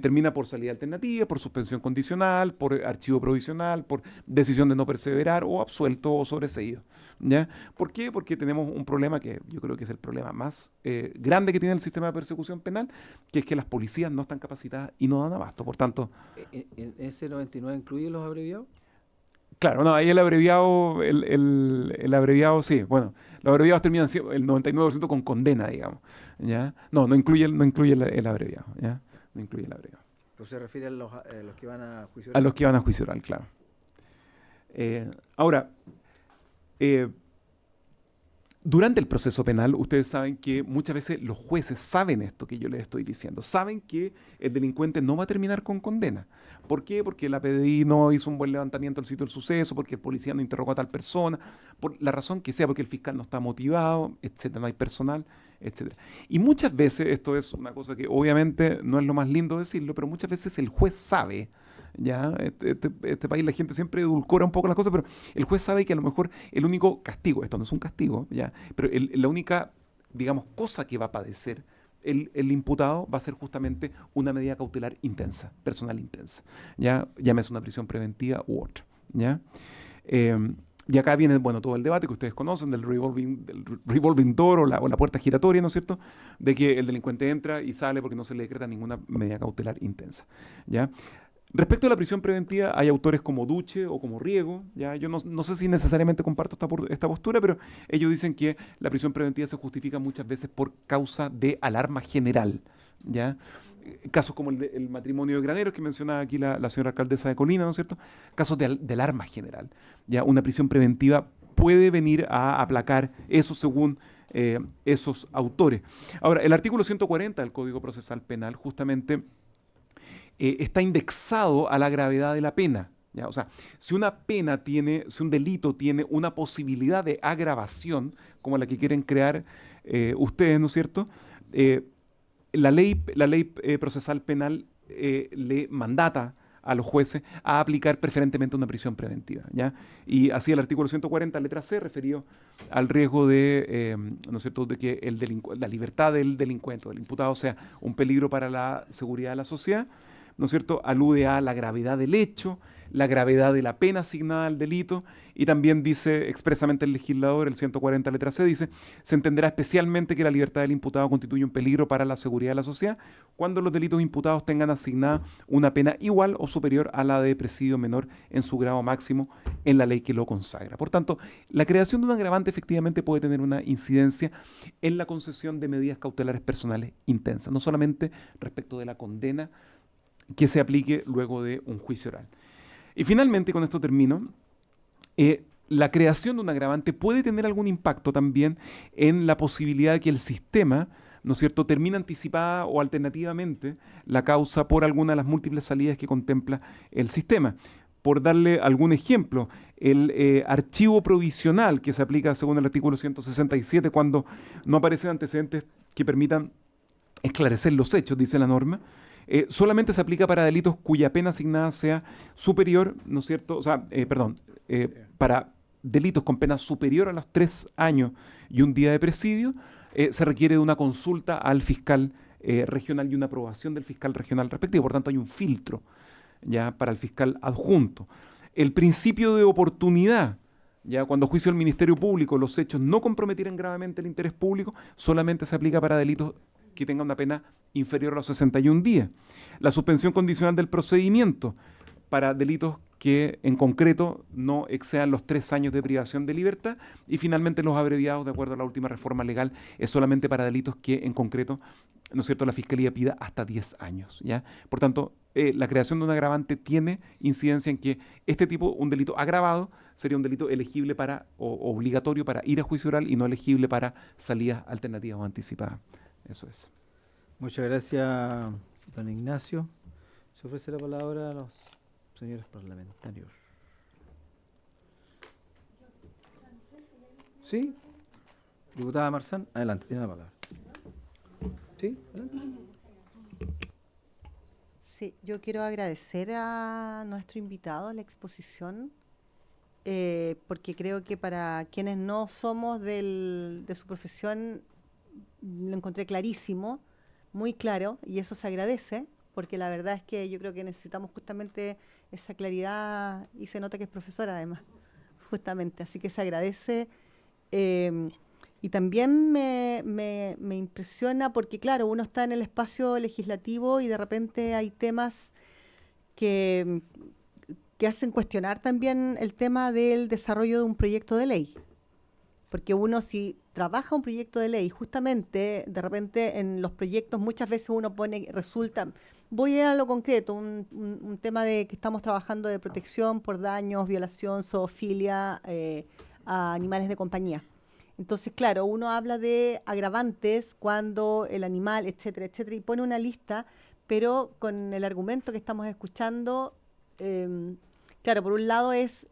Termina por salida alternativa, por suspensión condicional, por archivo provisional, por decisión de no perseverar o absuelto o sobreseído, ¿ya? ¿Por qué? Porque tenemos un problema que yo creo que es el problema más grande que tiene el sistema de persecución penal, que es que las policías no están capacitadas y no dan abasto. Por tanto, ¿En ese 99 incluye los abreviados? claro, no, ahí el abreviado, el abreviado, sí, bueno, los abreviados terminan siendo el 99% con condena, digamos, ¿ya? No incluye el abreviado, ¿ya? No incluye el abreviado. Pues se refiere a los que van a juicio oral. A los que van a juicio oral, claro. Ahora, durante el proceso penal, ustedes saben que muchas veces los jueces saben esto que yo les estoy diciendo, saben que el delincuente no va a terminar con condena. ¿Por qué? Porque la PDI no hizo un buen levantamiento del sitio del suceso, porque el policía no interrogó a tal persona, por la razón que sea, porque el fiscal no está motivado, etcétera, no hay personal, etcétera. Y muchas veces, esto es una cosa que obviamente no es lo más lindo decirlo, pero muchas veces el juez sabe, ya, este país la gente siempre edulcora un poco las cosas, pero el juez sabe que a lo mejor el único castigo, esto no es un castigo, ya, pero la única, digamos, cosa que va a padecer el imputado va a ser justamente una medida cautelar intensa, personal intensa, ya, llámese una prisión preventiva u otra, ya. Y acá viene, bueno, todo el debate que ustedes conocen del revolving door o la puerta giratoria, ¿no es cierto?, de que el delincuente entra y sale porque no se le decreta ninguna medida cautelar intensa, ¿ya? Respecto a la prisión preventiva, hay autores como Duche o como Riego, ¿ya? Yo no sé si necesariamente comparto esta postura, pero ellos dicen que la prisión preventiva se justifica muchas veces por causa de alarma general, ¿ya? Casos como el matrimonio de Graneros que mencionaba aquí la señora alcaldesa de Colina, ¿no es cierto? Casos de alarma general, ¿ya? Una prisión preventiva puede venir a aplacar eso según esos autores. Ahora, el artículo 140 del Código Procesal Penal justamente está indexado a la gravedad de la pena, ¿ya? O sea, si un delito tiene una posibilidad de agravación, como la que quieren crear ustedes, ¿no es cierto?, la ley procesal penal le mandata a los jueces a aplicar preferentemente una prisión preventiva, ¿ya? Y así el artículo 140, letra C, referido al riesgo de, ¿no es cierto?, de que la libertad del delincuente o del imputado sea un peligro para la seguridad de la sociedad, ¿no es cierto?, alude a la gravedad del hecho, la gravedad de la pena asignada al delito, y también dice expresamente el legislador, el 140 letra C, dice, se entenderá especialmente que la libertad del imputado constituye un peligro para la seguridad de la sociedad cuando los delitos imputados tengan asignada una pena igual o superior a la de presidio menor en su grado máximo en la ley que lo consagra. Por tanto, la creación de un agravante efectivamente puede tener una incidencia en la concesión de medidas cautelares personales intensas, no solamente respecto de la condena que se aplique luego de un juicio oral. Y finalmente, con esto termino, la creación de un agravante puede tener algún impacto también en la posibilidad de que el sistema, ¿no es cierto?, termina anticipada o alternativamente la causa por alguna de las múltiples salidas que contempla el sistema. Por darle algún ejemplo, el archivo provisional que se aplica según el artículo 167 cuando no aparecen antecedentes que permitan esclarecer los hechos, dice la norma, solamente se aplica para delitos cuya pena asignada sea superior, ¿no es cierto? O sea, para delitos con pena superior a los 3 años y un día de presidio, se requiere de una consulta al fiscal regional y una aprobación del fiscal regional respectivo. Por tanto, hay un filtro ya para el fiscal adjunto. El principio de oportunidad, ya cuando a juicio del Ministerio Público los hechos no comprometieran gravemente el interés público, solamente se aplica para delitos que tengan una pena inferior a los 61 días. La suspensión condicional del procedimiento para delitos que en concreto no excedan los 3 años de privación de libertad, y finalmente los abreviados, de acuerdo a la última reforma legal, es solamente para delitos que en concreto, ¿no es cierto?, la Fiscalía pida hasta 10 años, ¿ya? Por tanto, la creación de un agravante tiene incidencia en que este tipo, un delito agravado, sería un delito elegible para, o obligatorio para ir a juicio oral y no elegible para salidas alternativas o anticipadas. Eso es. Muchas gracias, don Ignacio. Se ofrece la palabra a los señores parlamentarios. ¿Sí? Diputada Marzán, adelante, tiene la palabra. ¿Sí? Adelante. Sí, yo quiero agradecer a nuestro invitado la exposición, porque creo que para quienes no somos de su profesión, lo encontré clarísimo, muy claro, y eso se agradece, porque la verdad es que yo creo que necesitamos justamente esa claridad, y se nota que es profesora además, justamente, así que se agradece. Y también me impresiona porque, claro, uno está en el espacio legislativo y de repente hay temas que hacen cuestionar también el tema del desarrollo de un proyecto de ley. Porque uno, si trabaja un proyecto de ley, justamente, de repente en los proyectos muchas veces uno resulta, voy a lo concreto, un tema de que estamos trabajando de protección por daños, violación, zoofilia a animales de compañía. Entonces, claro, uno habla de agravantes cuando el animal, etcétera, etcétera, y pone una lista, pero con el argumento que estamos escuchando, claro, por un lado es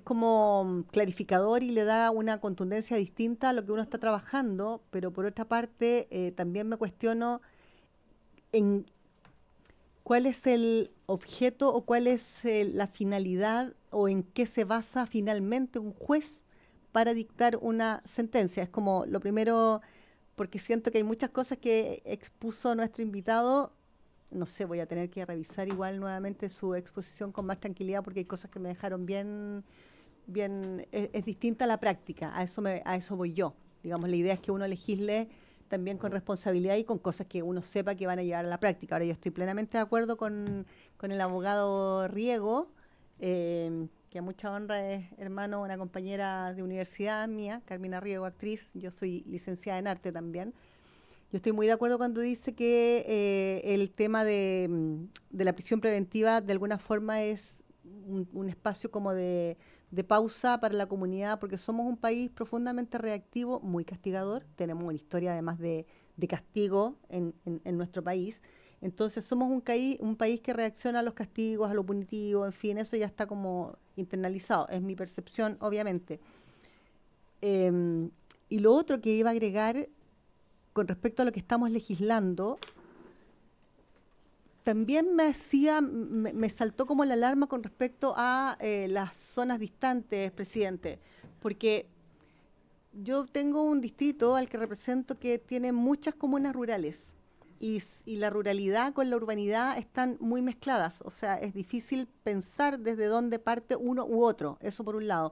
como clarificador y le da una contundencia distinta a lo que uno está trabajando, pero por otra parte también me cuestiono en cuál es el objeto o cuál es la finalidad o en qué se basa finalmente un juez para dictar una sentencia. Es como lo primero, porque siento que hay muchas cosas que expuso nuestro invitado. No sé, voy a tener que revisar igual nuevamente su exposición con más tranquilidad porque hay cosas que me dejaron bien, es distinta a la práctica, a eso voy yo. Digamos, la idea es que uno legisle también con responsabilidad y con cosas que uno sepa que van a llevar a la práctica. Ahora, yo estoy plenamente de acuerdo con el abogado Riego, que a mucha honra es hermano, una compañera de universidad mía, Carmina Riego, actriz. Yo soy licenciada en arte también. Yo estoy muy de acuerdo cuando dice que el tema de la prisión preventiva de alguna forma es un espacio como de pausa para la comunidad, porque somos un país profundamente reactivo, muy castigador. Tenemos una historia además de castigo en nuestro país. Entonces somos un país que reacciona a los castigos, a lo punitivo, en fin, eso ya está como internalizado. Es mi percepción, obviamente. Y lo otro que iba a agregar con respecto a lo que estamos legislando, también me saltó como la alarma con respecto a las zonas distantes, presidente, porque yo tengo un distrito al que represento que tiene muchas comunas rurales y la ruralidad con la urbanidad están muy mezcladas, o sea, es difícil pensar desde dónde parte uno u otro, eso por un lado.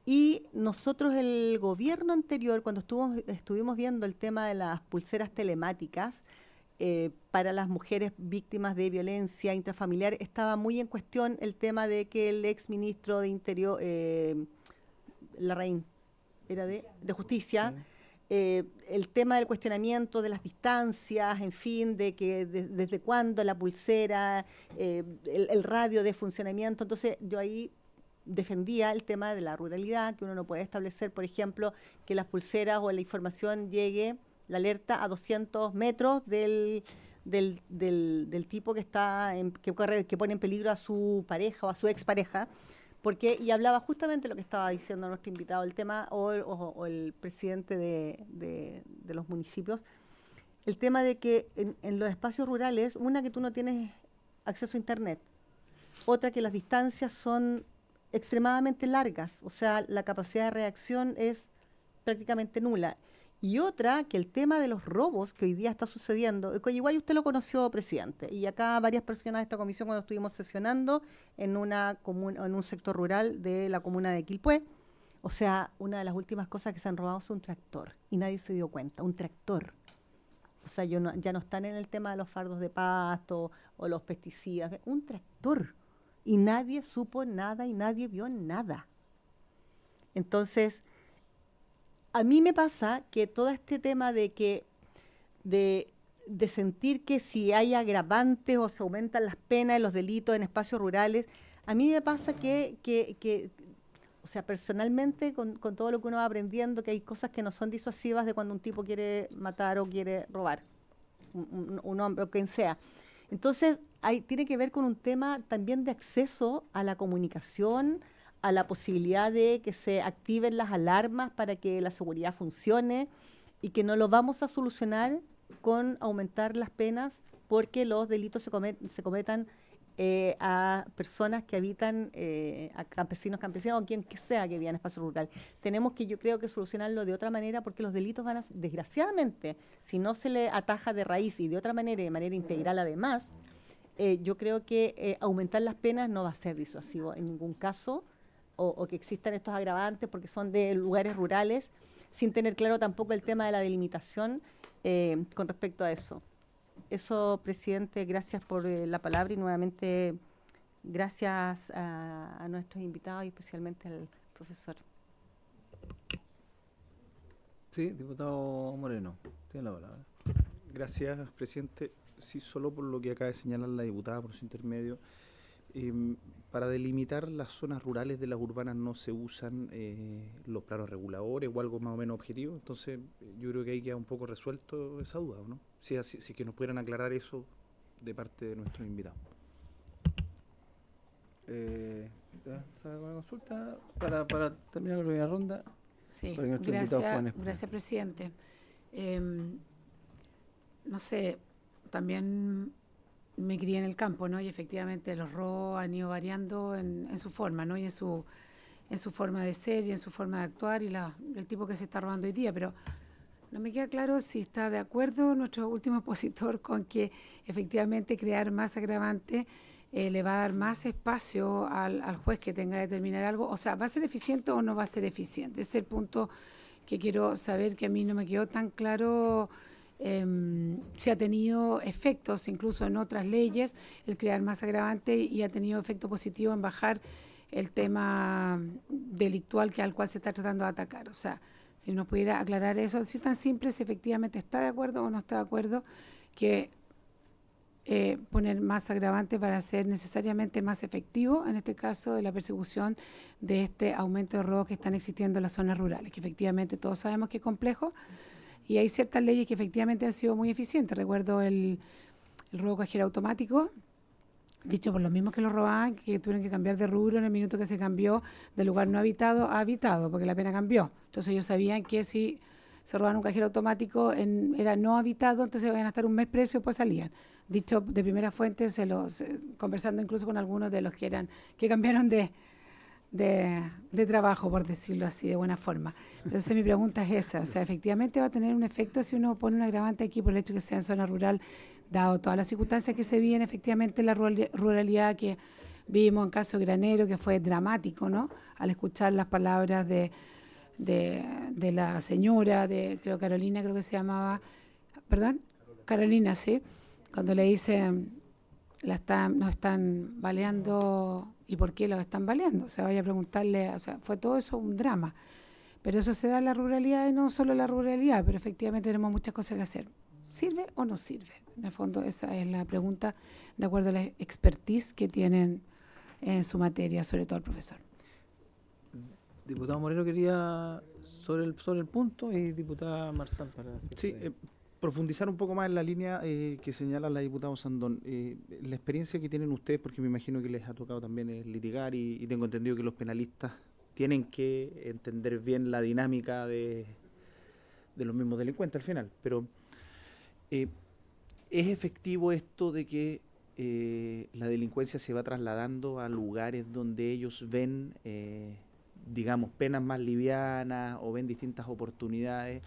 Y nosotros, el gobierno anterior, cuando estuvimos viendo el tema de las pulseras telemáticas para las mujeres víctimas de violencia intrafamiliar, estaba muy en cuestión el tema de que el ex ministro de Interior, Larraín, era de Justicia, el tema del cuestionamiento de las distancias, en fin, de que desde cuándo la pulsera, el radio de funcionamiento. Entonces yo ahí defendía el tema de la ruralidad, que uno no puede establecer, por ejemplo, que las pulseras o la información llegue la alerta a 200 metros del tipo que que pone en peligro a su pareja o a su expareja, y hablaba justamente lo que estaba diciendo nuestro invitado, el tema, o el presidente de los municipios, el tema de que en los espacios rurales, una, que tú no tienes acceso a internet, otra, que las distancias son extremadamente largas, o sea, la capacidad de reacción es prácticamente nula. Y otra, que el tema de los robos que hoy día está sucediendo, igual usted lo conoció, presidente, y acá varias personas de esta comisión, cuando estuvimos sesionando en un sector rural de la comuna de Quilpué, o sea, una de las últimas cosas que se han robado es un tractor, y nadie se dio cuenta, un tractor. O sea, ya no están en el tema de los fardos de pasto o los pesticidas, un tractor, y nadie supo nada y nadie vio nada. Entonces, a mí me pasa que todo este tema de sentir que si hay agravantes o se aumentan las penas y los delitos en espacios rurales, a mí me pasa o sea, personalmente, con todo lo que uno va aprendiendo, que hay cosas que no son disuasivas de cuando un tipo quiere matar o quiere robar, un hombre o quien sea. Entonces, tiene que ver con un tema también de acceso a la comunicación, a la posibilidad de que se activen las alarmas para que la seguridad funcione, y que no lo vamos a solucionar con aumentar las penas porque los delitos se cometan a personas que habitan, a campesinos o quien que sea que viva en espacio rural. Tenemos que, yo creo, que solucionarlo de otra manera, porque los delitos desgraciadamente, si no se le ataja de raíz y de otra manera y de manera integral además, yo creo que aumentar las penas no va a ser disuasivo en ningún caso, o que existan estos agravantes porque son de lugares rurales, sin tener claro tampoco el tema de la delimitación con respecto a eso. Eso, presidente, gracias por la palabra, y nuevamente gracias a nuestros invitados y especialmente al profesor. Sí, diputado Moreno, tiene la palabra. Gracias, presidente. Sí, solo por lo que acaba de señalar la diputada por su intermedio. Para delimitar las zonas rurales de las urbanas no se usan los planos reguladores o algo más o menos objetivo. Entonces, yo creo que ahí queda un poco resuelto esa duda, ¿no? Si que nos pudieran aclarar eso de parte de nuestros invitados. ¿Una consulta para terminar la primera ronda? Sí, gracias, presidente. No sé, también me crié en el campo, ¿no? Y efectivamente los robos han ido variando en su forma, ¿no? Y en su forma de ser y en su forma de actuar, y el tipo que se está robando hoy día. Pero no me queda claro si está de acuerdo nuestro último opositor con que efectivamente crear más agravantes le va a dar más espacio al juez que tenga que determinar algo. O sea, ¿va a ser eficiente o no va a ser eficiente? Ese es el punto que quiero saber, que a mí no me quedó tan claro. Si ha tenido efectos incluso en otras leyes el crear más agravante, y ha tenido efecto positivo en bajar el tema delictual al cual se está tratando de atacar. O sea, si nos pudiera aclarar eso, si tan simple, si efectivamente está de acuerdo o no está de acuerdo que poner más agravante para ser necesariamente más efectivo, en este caso, de la persecución de este aumento de robos que están existiendo en las zonas rurales, que efectivamente todos sabemos que es complejo. Y hay ciertas leyes que efectivamente han sido muy eficientes. Recuerdo el robo cajero automático, dicho por los mismos que lo robaban, que tuvieron que cambiar de rubro en el minuto que se cambió de lugar no habitado a habitado, porque la pena cambió. Entonces ellos sabían que si se robaban un cajero automático era no habitado, entonces iban a estar un mes preso y después salían. Dicho de primera fuente, conversando incluso con algunos de los que cambiaron de trabajo, por decirlo así, de buena forma. Entonces mi pregunta es esa, o sea, efectivamente va a tener un efecto si uno pone un agravante aquí por el hecho que sea en zona rural, dado todas las circunstancias que se viven efectivamente en la ruralidad que vimos en caso de Granero, que fue dramático, ¿no? Al escuchar las palabras de la señora, creo Carolina, creo que se llamaba, ¿perdón? Carolina, sí, cuando le dicen, nos están baleando. ¿Y por qué los están baleando? O sea, vaya a preguntarle, o sea, fue todo eso un drama. Pero eso se da en la ruralidad, y no solo en la ruralidad, pero efectivamente tenemos muchas cosas que hacer. ¿Sirve o no sirve? En el fondo esa es la pregunta, de acuerdo a la expertise que tienen en su materia, sobre todo el profesor. Diputado Moreno quería sobre el punto y diputada Marzán para... Sí, profundizar un poco más en la línea que señala la diputada Sandón. La experiencia que tienen ustedes, porque me imagino que les ha tocado también litigar y tengo entendido que los penalistas tienen que entender bien la dinámica de los mismos delincuentes al final, pero ¿es efectivo esto de que la delincuencia se va trasladando a lugares donde ellos ven, digamos, penas más livianas o ven distintas oportunidades?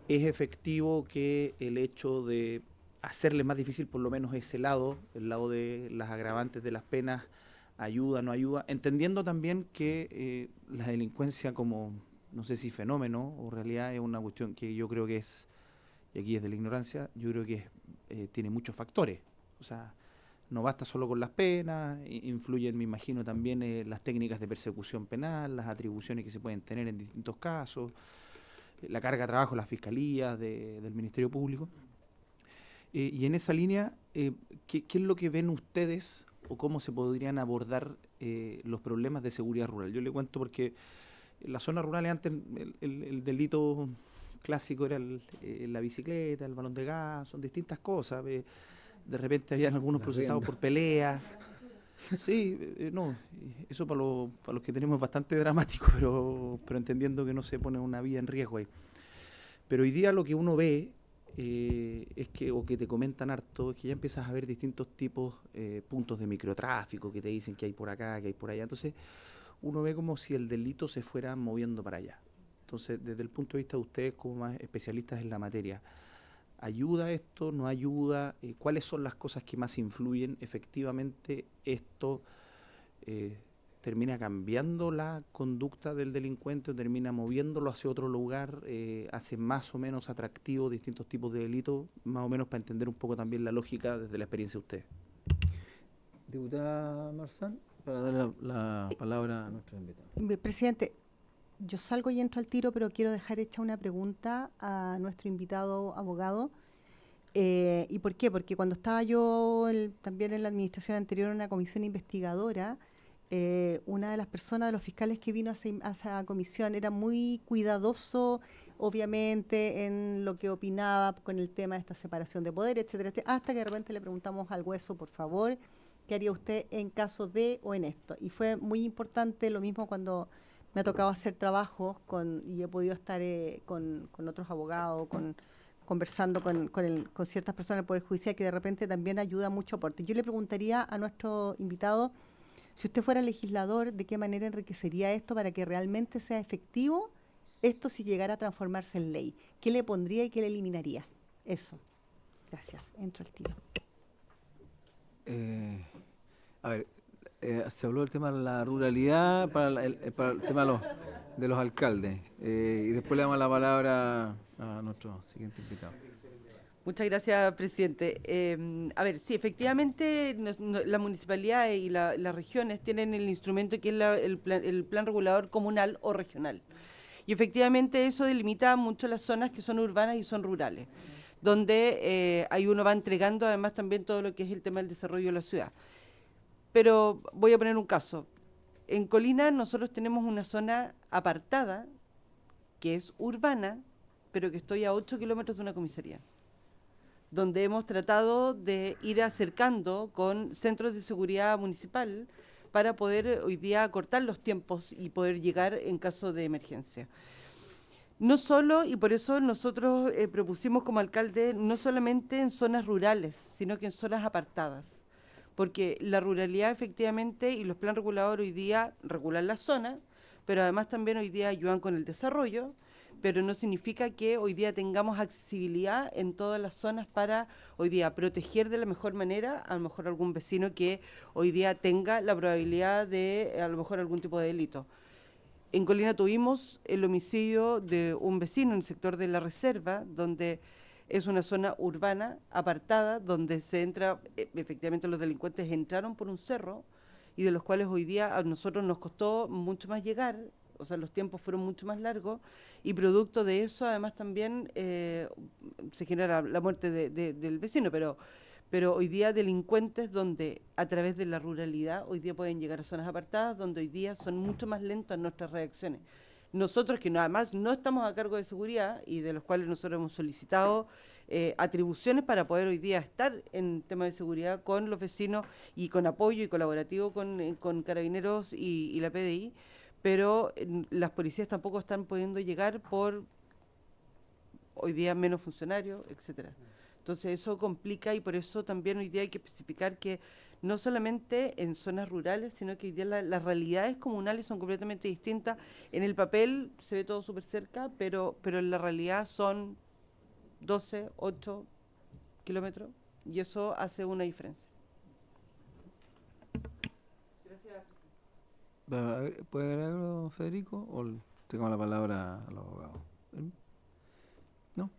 ¿Es efectivo que el hecho de hacerle más difícil por lo menos ese lado, el lado de las agravantes de las penas, ayuda, no ayuda? Entendiendo también que la delincuencia como, no sé si fenómeno o realidad, es una cuestión que yo creo que es, y aquí es de la ignorancia, yo creo que tiene muchos factores. O sea, no basta solo con las penas, influyen, me imagino, también las técnicas de persecución penal, las atribuciones que se pueden tener en distintos casos, la carga de trabajo de las fiscalías, del Ministerio Público. Y en esa línea, ¿qué es lo que ven ustedes o cómo se podrían abordar los problemas de seguridad rural? Yo le cuento porque en las zonas rurales antes el delito clásico era la bicicleta, el balón de gas, son distintas cosas. De repente habían algunos procesados por peleas. Sí, no, eso para los que tenemos es bastante dramático, pero entendiendo que no se pone una vida en riesgo ahí. Pero hoy día lo que uno ve es que, o que te comentan harto, es que ya empiezas a ver distintos tipos, puntos de microtráfico que te dicen que hay por acá, que hay por allá. Entonces, uno ve como si el delito se fuera moviendo para allá. Entonces, desde el punto de vista de ustedes como más especialistas en la materia, ¿ayuda esto? ¿No ayuda? ¿Cuáles son las cosas que más influyen? ¿Efectivamente esto termina cambiando la conducta del delincuente o termina moviéndolo hacia otro lugar? ¿Hace más o menos atractivo distintos tipos de delitos? Más o menos para entender un poco también la lógica desde la experiencia de ustedes. Diputada Marzán, para darle la palabra a nuestro invitado. Presidente, yo salgo y entro al tiro, pero quiero dejar hecha una pregunta a nuestro invitado abogado. ¿Y por qué? Porque cuando estaba yo también en la administración anterior en una comisión investigadora, una de las personas, de los fiscales que vino a esa comisión, era muy cuidadoso, obviamente, en lo que opinaba con el tema de esta separación de poder, etcétera, etcétera, hasta que de repente le preguntamos al hueso, por favor, ¿qué haría usted en caso de o en esto? Y fue muy importante lo mismo cuando me ha tocado hacer trabajos y he podido estar con otros abogados, conversando con ciertas personas del Poder Judicial, que de repente también ayuda mucho aporte. Yo le preguntaría a nuestro invitado, si usted fuera legislador, ¿de qué manera enriquecería esto para que realmente sea efectivo esto si llegara a transformarse en ley? ¿Qué le pondría y qué le eliminaría? Eso. Gracias. Entro al tiro. A ver, se habló del tema de la ruralidad para el tema de los alcaldes. Y después le damos la palabra a nuestro siguiente invitado. Muchas gracias, presidente. A ver, sí, efectivamente la municipalidad y las regiones tienen el instrumento que es el plan regulador comunal o regional. Y efectivamente eso delimita mucho las zonas que son urbanas y son rurales, donde ahí uno va entregando además también todo lo que es el tema del desarrollo de la ciudad. Pero voy a poner un caso. En Colina nosotros tenemos una zona apartada que es urbana, pero que estoy a 8 kilómetros de una comisaría, donde hemos tratado de ir acercando con centros de seguridad municipal para poder hoy día acortar los tiempos y poder llegar en caso de emergencia. No solo, y por eso nosotros propusimos como alcalde, no solamente en zonas rurales, sino que en zonas apartadas, porque la ruralidad efectivamente y los planes reguladores hoy día regulan las zonas, pero además también hoy día ayudan con el desarrollo, pero no significa que hoy día tengamos accesibilidad en todas las zonas para hoy día proteger de la mejor manera a lo mejor algún vecino que hoy día tenga la probabilidad de a lo mejor algún tipo de delito. En Colina tuvimos el homicidio de un vecino en el sector de la Reserva, donde es una zona urbana, apartada, donde se entra, efectivamente los delincuentes entraron por un cerro y de los cuales hoy día a nosotros nos costó mucho más llegar, o sea, los tiempos fueron mucho más largos y producto de eso además también se genera la muerte del vecino, pero hoy día delincuentes donde a través de la ruralidad hoy día pueden llegar a zonas apartadas, donde hoy día son mucho más lentas nuestras reacciones. Nosotros que además no estamos a cargo de seguridad y de los cuales nosotros hemos solicitado atribuciones para poder hoy día estar en temas de seguridad con los vecinos y con apoyo y colaborativo con Carabineros y la PDI, pero las policías tampoco están pudiendo llegar por hoy día menos funcionarios, etcétera. Entonces eso complica y por eso también hoy día hay que especificar que no solamente en zonas rurales, sino que hoy día las realidades comunales son completamente distintas. En el papel se ve todo súper cerca, pero en la realidad son 12, 8 kilómetros y eso hace una diferencia. Gracias. ¿Puede agregar algo, Federico? ¿O tengo la palabra al abogado? ¿No?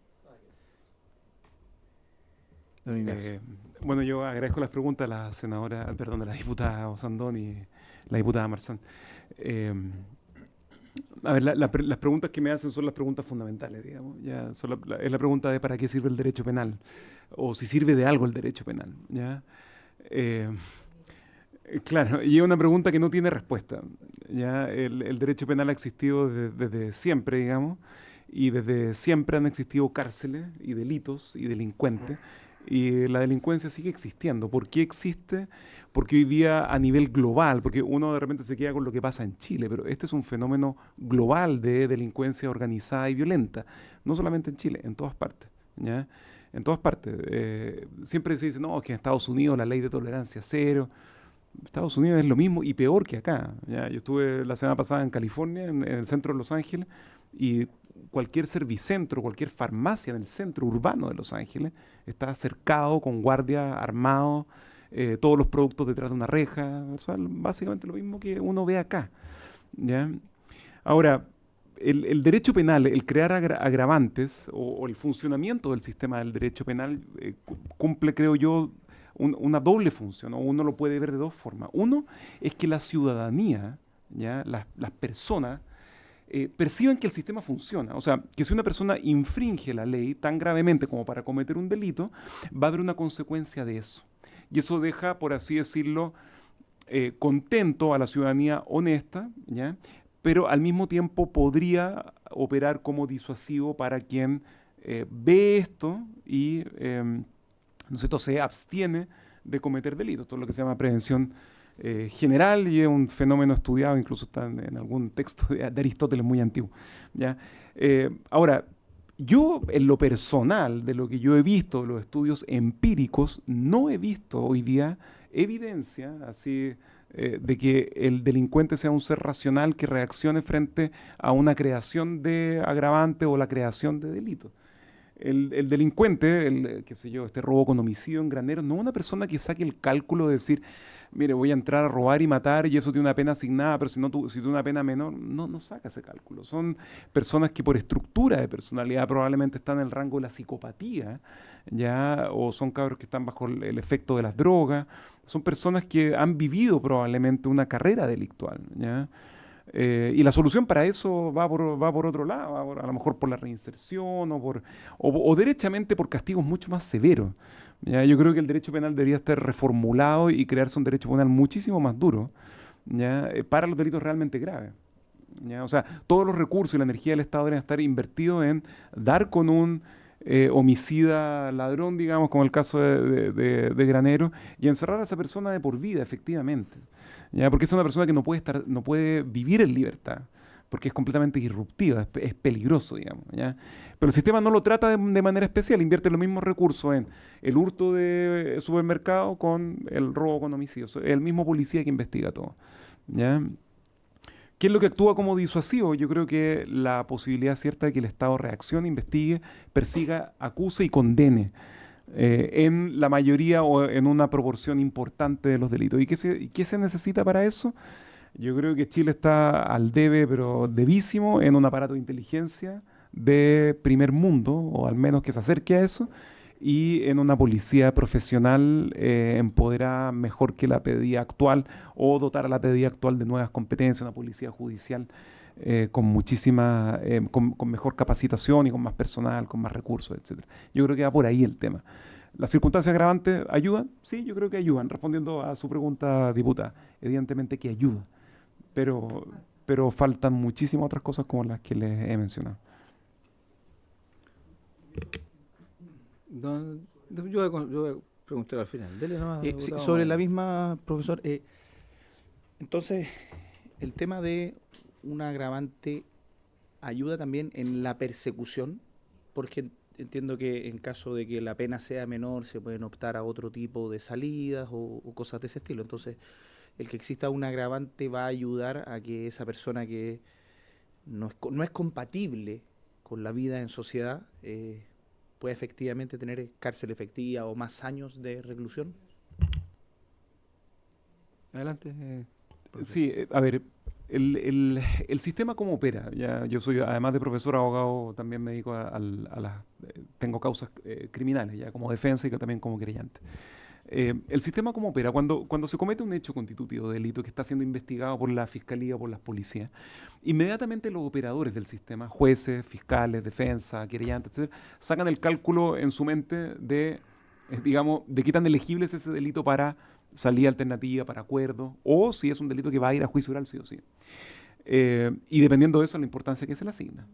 Don Ignacio. Bueno, yo agradezco las preguntas de la senadora, perdón, de la diputada Osandón y la diputada Marzán. A ver, las preguntas que me hacen son las preguntas fundamentales, digamos. Ya, es la pregunta de para qué sirve el derecho penal, o si sirve de algo el derecho penal. ¿Ya? Claro, y es una pregunta que no tiene respuesta. ¿Ya? El derecho penal ha existido desde siempre, digamos, y desde siempre han existido cárceles y delitos y delincuentes, y la delincuencia sigue existiendo. ¿Por qué existe? Porque hoy día a nivel global, porque uno de repente se queda con lo que pasa en Chile, pero este es un fenómeno global de delincuencia organizada y violenta, no solamente en Chile, en todas partes, ¿ya? En todas partes. Siempre se dice, no, es que en Estados Unidos la ley de tolerancia cero. Estados Unidos es lo mismo y peor que acá, ¿ya? Yo estuve la semana pasada en California, en el centro de Los Ángeles, y cualquier servicentro, cualquier farmacia en el centro urbano de Los Ángeles está cercado con guardias armados, todos los productos detrás de una reja, o sea, básicamente lo mismo que uno ve acá, ¿ya? Ahora, el derecho penal, el crear agravantes o el funcionamiento del sistema del derecho penal cumple, creo yo, una doble función, o uno lo puede ver de dos formas. Uno es que la ciudadanía, ¿ya? Las personas, perciben que el sistema funciona. O sea, que si una persona infringe la ley tan gravemente como para cometer un delito, va a haber una consecuencia de eso. Y eso deja, por así decirlo, contento a la ciudadanía honesta, ¿ya? Pero al mismo tiempo podría operar como disuasivo para quien ve esto y ¿no es cierto?, se abstiene de cometer delitos. Todo lo que se llama prevención general, y es un fenómeno estudiado, incluso está en algún texto de Aristóteles muy antiguo, ¿ya? Ahora, yo en lo personal, de lo que yo he visto, de los estudios empíricos, no he visto hoy día evidencia así de que el delincuente sea un ser racional que reaccione frente a una creación de agravante o la creación de delito. El delincuente, qué sé yo, este robo con homicidio en Graneros, no es una persona que saque el cálculo de decir, mire, voy a entrar a robar y matar y eso tiene una pena asignada, pero si tiene una pena menor, no saca ese cálculo. Son personas que por estructura de personalidad probablemente están en el rango de la psicopatía, ¿ya? O son cabros que están bajo el efecto de las drogas. Son personas que han vivido probablemente una carrera delictual, ¿ya? Y la solución para eso va por otro lado, a lo mejor por la reinserción o derechamente por castigos mucho más severos. ¿Ya? Yo creo que el derecho penal debería estar reformulado y crearse un derecho penal muchísimo más duro, ¿ya? Para los delitos realmente graves, ¿ya? O sea, todos los recursos y la energía del Estado deberían estar invertidos en dar con un homicida ladrón, digamos, como el caso de Granero, y encerrar a esa persona de por vida, efectivamente, ¿ya? Porque es una persona que no puede vivir en libertad, porque es completamente disruptiva, es peligroso, digamos, ¿ya? Pero el sistema no lo trata de manera especial, invierte los mismos recursos en el hurto de supermercado con el robo con homicidio. Es el mismo policía que investiga todo, ¿ya? ¿Qué es lo que actúa como disuasivo? Yo creo que la posibilidad cierta de que el Estado reaccione, investigue, persiga, acuse y condene en la mayoría o en una proporción importante de los delitos. ¿Y qué se necesita para eso? Yo creo que Chile está al debe, pero debísimo, en un aparato de inteligencia de primer mundo, o al menos que se acerque a eso, y en una policía profesional empoderada mejor que la PDI actual, o dotar a la PDI actual de nuevas competencias, una policía judicial con muchísima, con mejor capacitación y con más personal, con más recursos, etc. Yo creo que va por ahí el tema. ¿Las circunstancias agravantes ayudan? Sí, yo creo que ayudan. Respondiendo a su pregunta, diputada, evidentemente que ayuda, pero faltan muchísimas otras cosas como las que les he mencionado. Yo voy a preguntar al final. Dele nomás, Sí, diputado sobre la Mario. misma, profesor, entonces, el tema de un agravante ayuda también en la persecución, porque entiendo que en caso de que la pena sea menor se pueden optar a otro tipo de salidas o cosas de ese estilo. Entonces, el que exista un agravante va a ayudar a que esa persona que no es compatible con la vida en sociedad pueda efectivamente tener cárcel efectiva o más años de reclusión. Adelante. Sí, a ver, el sistema cómo opera. Ya, yo soy, además de profesor abogado, también me dedico tengo causas criminales, ya como defensa y también como querellante. El sistema cómo opera, cuando se comete un hecho constitutivo de delito que está siendo investigado por la fiscalía o por las policías, inmediatamente los operadores del sistema, jueces, fiscales, defensa, querellantes, etcétera, sacan el cálculo en su mente digamos, de qué tan elegible es ese delito para salida alternativa, para acuerdo, o si es un delito que va a ir a juicio oral sí o sí. Y dependiendo de eso, la importancia que se le asigna.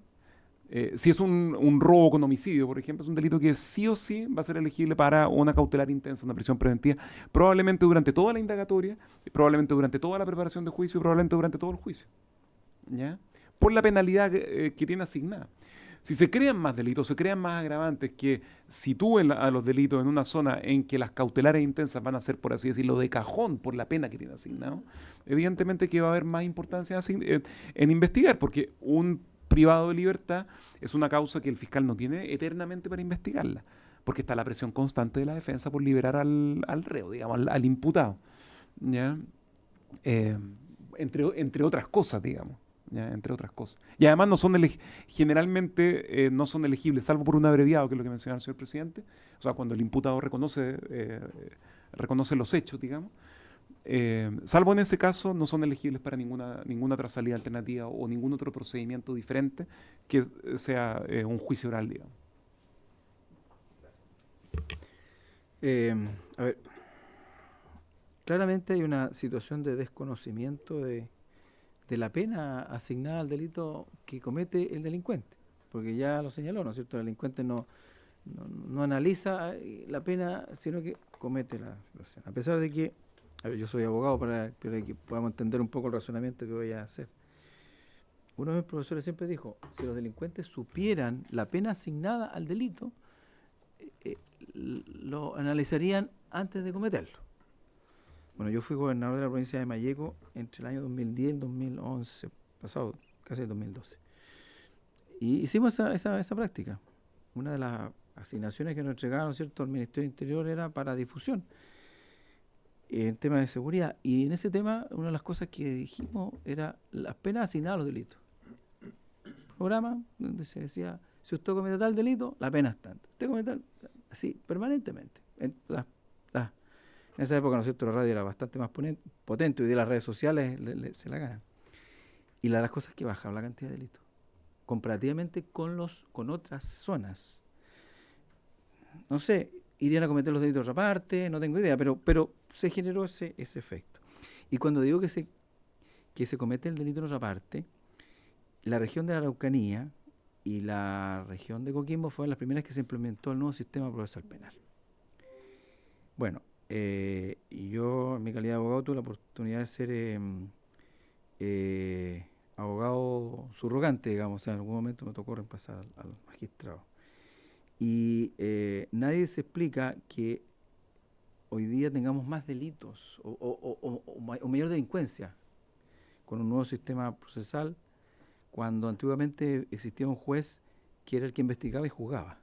Si es un robo con homicidio, por ejemplo, es un delito que sí o sí va a ser elegible para una cautelar intensa, una prisión preventiva, probablemente durante toda la indagatoria, probablemente durante toda la preparación de juicio, probablemente durante todo el juicio, ¿ya? Por la penalidad que tiene asignada. Si se crean más delitos, se crean más agravantes que sitúen a los delitos en una zona en que las cautelares intensas van a ser, por así decirlo, de cajón por la pena que tiene asignado, evidentemente que va a haber más importancia en investigar, porque un privado de libertad es una causa que el fiscal no tiene eternamente para investigarla, porque está la presión constante de la defensa por liberar al reo, digamos, al imputado, ¿ya? Entre otras cosas, digamos. Ya, entre otras cosas. Y además generalmente no son elegibles, salvo por un abreviado, que es lo que mencionaba el señor presidente. O sea, cuando el imputado reconoce los hechos, digamos. Salvo en ese caso, no son elegibles para ninguna otra salida alternativa o ningún otro procedimiento diferente que sea un juicio oral, digamos. A ver, claramente hay una situación de desconocimiento de la pena asignada al delito que comete el delincuente, porque ya lo señaló, ¿no es cierto? El delincuente no analiza la pena, sino que comete la situación. A pesar de que, a ver, yo soy abogado, para que podamos entender un poco el razonamiento que voy a hacer. Uno de mis profesores siempre dijo, si los delincuentes supieran la pena asignada al delito, lo analizarían antes de cometerlo. Bueno, yo fui gobernador de la provincia de Malleco entre el año 2010 y el 2011, pasado casi el 2012. Y hicimos esa práctica. Una de las asignaciones que nos entregaron, ¿cierto?, al Ministerio del Interior era para difusión en temas de seguridad. Y en ese tema, una de las cosas que dijimos era las penas asignadas a los delitos. Programa donde se decía, si usted comete tal delito, la pena es tanto. Usted comete tal, así, permanentemente. En esa época, ¿no es cierto?, la radio era bastante más potente, hoy día las redes sociales se la ganan. Y las cosas que bajaron la cantidad de delitos, comparativamente con otras zonas. No sé, irían a cometer los delitos de otra parte, no tengo idea, pero se generó ese efecto. Y cuando digo que se comete el delito en otra parte, la región de la Araucanía y la región de Coquimbo fueron las primeras que se implementó el nuevo sistema procesal penal. Bueno, y yo, en mi calidad de abogado, tuve la oportunidad de ser abogado subrogante, digamos. O sea, en algún momento me tocó reemplazar al magistrado. Y nadie se explica que hoy día tengamos más delitos o mayor delincuencia con un nuevo sistema procesal, cuando antiguamente existía un juez que era el que investigaba y juzgaba.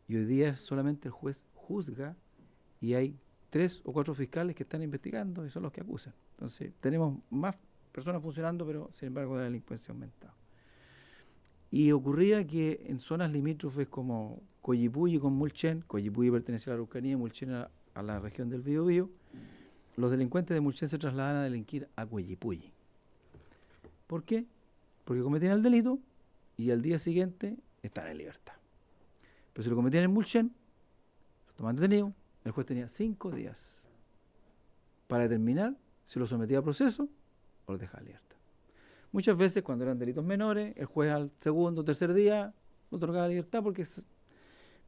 Y hoy día solamente el juez juzga y hay 3 o 4 fiscales que están investigando y son los que acusan. Entonces, tenemos más personas funcionando, pero sin embargo la delincuencia ha aumentado. Y ocurría que en zonas limítrofes como Coyipulli con Mulchen, Coyipulli pertenece a la Araucanía, Mulchen a la región del Biobío, los delincuentes de Mulchen se trasladan a delinquir a Coyipulli. ¿Por qué? Porque cometían el delito y al día siguiente están en libertad. Pero si lo cometían en Mulchen, tomaban detenidos, el juez tenía 5 días para determinar si los sometía a proceso o los dejaba en libertad. Muchas veces, cuando eran delitos menores, el juez al segundo o tercer día lo otorgaba libertad,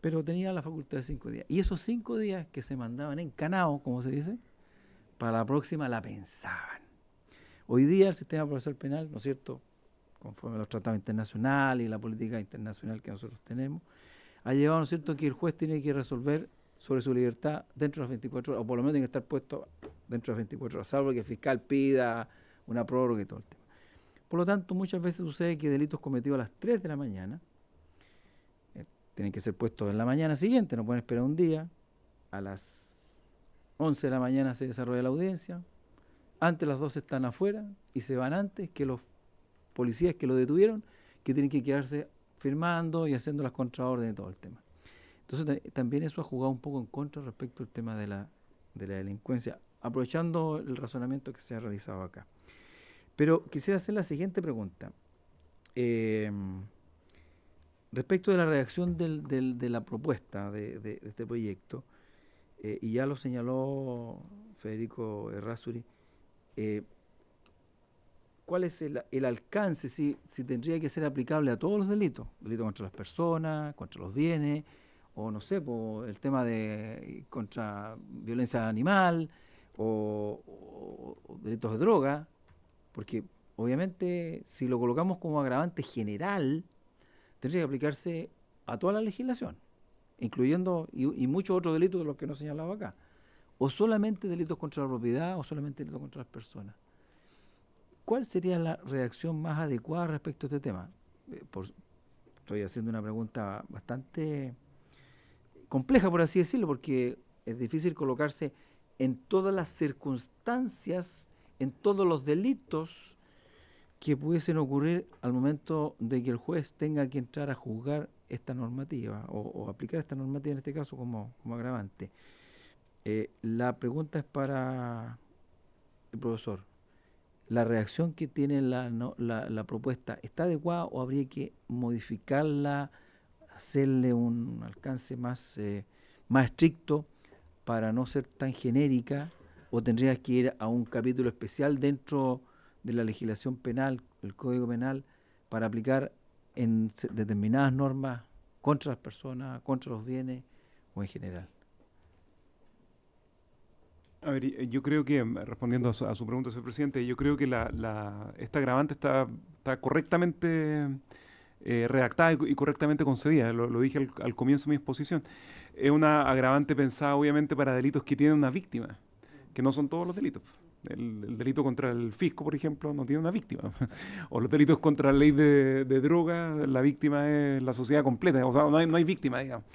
pero tenía la facultad de 5 días. Y esos 5 días que se mandaban encanados, como se dice, para la próxima la pensaban. Hoy día el sistema procesal penal, ¿no es cierto?, conforme a los tratados internacionales y la política internacional que nosotros tenemos, ha llevado, ¿no es cierto?, que el juez tiene que resolver sobre su libertad dentro de las 24 horas, o por lo menos tiene que estar puesto dentro de las 24 horas, salvo que el fiscal pida una prórroga y todo el tema. Por lo tanto, muchas veces sucede que delitos cometidos a las 3 de la mañana tienen que ser puestos en la mañana siguiente, no pueden esperar un día. A las 11 de la mañana se desarrolla la audiencia, antes de las 12 están afuera y se van antes que los policías que lo detuvieron, que tienen que quedarse firmando y haciendo las contraórdenes y todo el tema. Entonces también eso ha jugado un poco en contra respecto al tema de la delincuencia, aprovechando el razonamiento que se ha realizado acá. Pero quisiera hacer la siguiente pregunta. Respecto de la redacción de la propuesta de este proyecto, y ya lo señaló Federico Errázuri, ¿cuál es el alcance, si tendría que ser aplicable a todos los delitos? Delitos contra las personas, contra los bienes, o no sé, por el tema de contra violencia animal, o delitos de droga, porque obviamente si lo colocamos como agravante general, tendría que aplicarse a toda la legislación, incluyendo y muchos otros delitos de los que no he señalado acá, o solamente delitos contra la propiedad, o solamente delitos contra las personas. ¿Cuál sería la reacción más adecuada respecto a este tema? Estoy haciendo una pregunta bastante compleja, por así decirlo, porque es difícil colocarse en todas las circunstancias, en todos los delitos que pudiesen ocurrir al momento de que el juez tenga que entrar a juzgar esta normativa o aplicar esta normativa en este caso como agravante. La pregunta es para el profesor. ¿La reacción que tiene la propuesta está adecuada o habría que modificarla, hacerle un alcance más estricto para no ser tan genérica, o tendrías que ir a un capítulo especial dentro de la legislación penal, el Código Penal, para aplicar en determinadas normas contra las personas, contra los bienes o en general? A ver, yo creo que, respondiendo a su pregunta, señor presidente, yo creo que esta agravante está correctamente redactada y correctamente concebida. Lo dije al comienzo de mi exposición. Es una agravante pensada, obviamente, para delitos que tienen una víctima, que no son todos los delitos. El delito contra el fisco, por ejemplo, no tiene una víctima. O los delitos contra la ley de droga, la víctima es la sociedad completa. O sea, no hay víctima, digamos.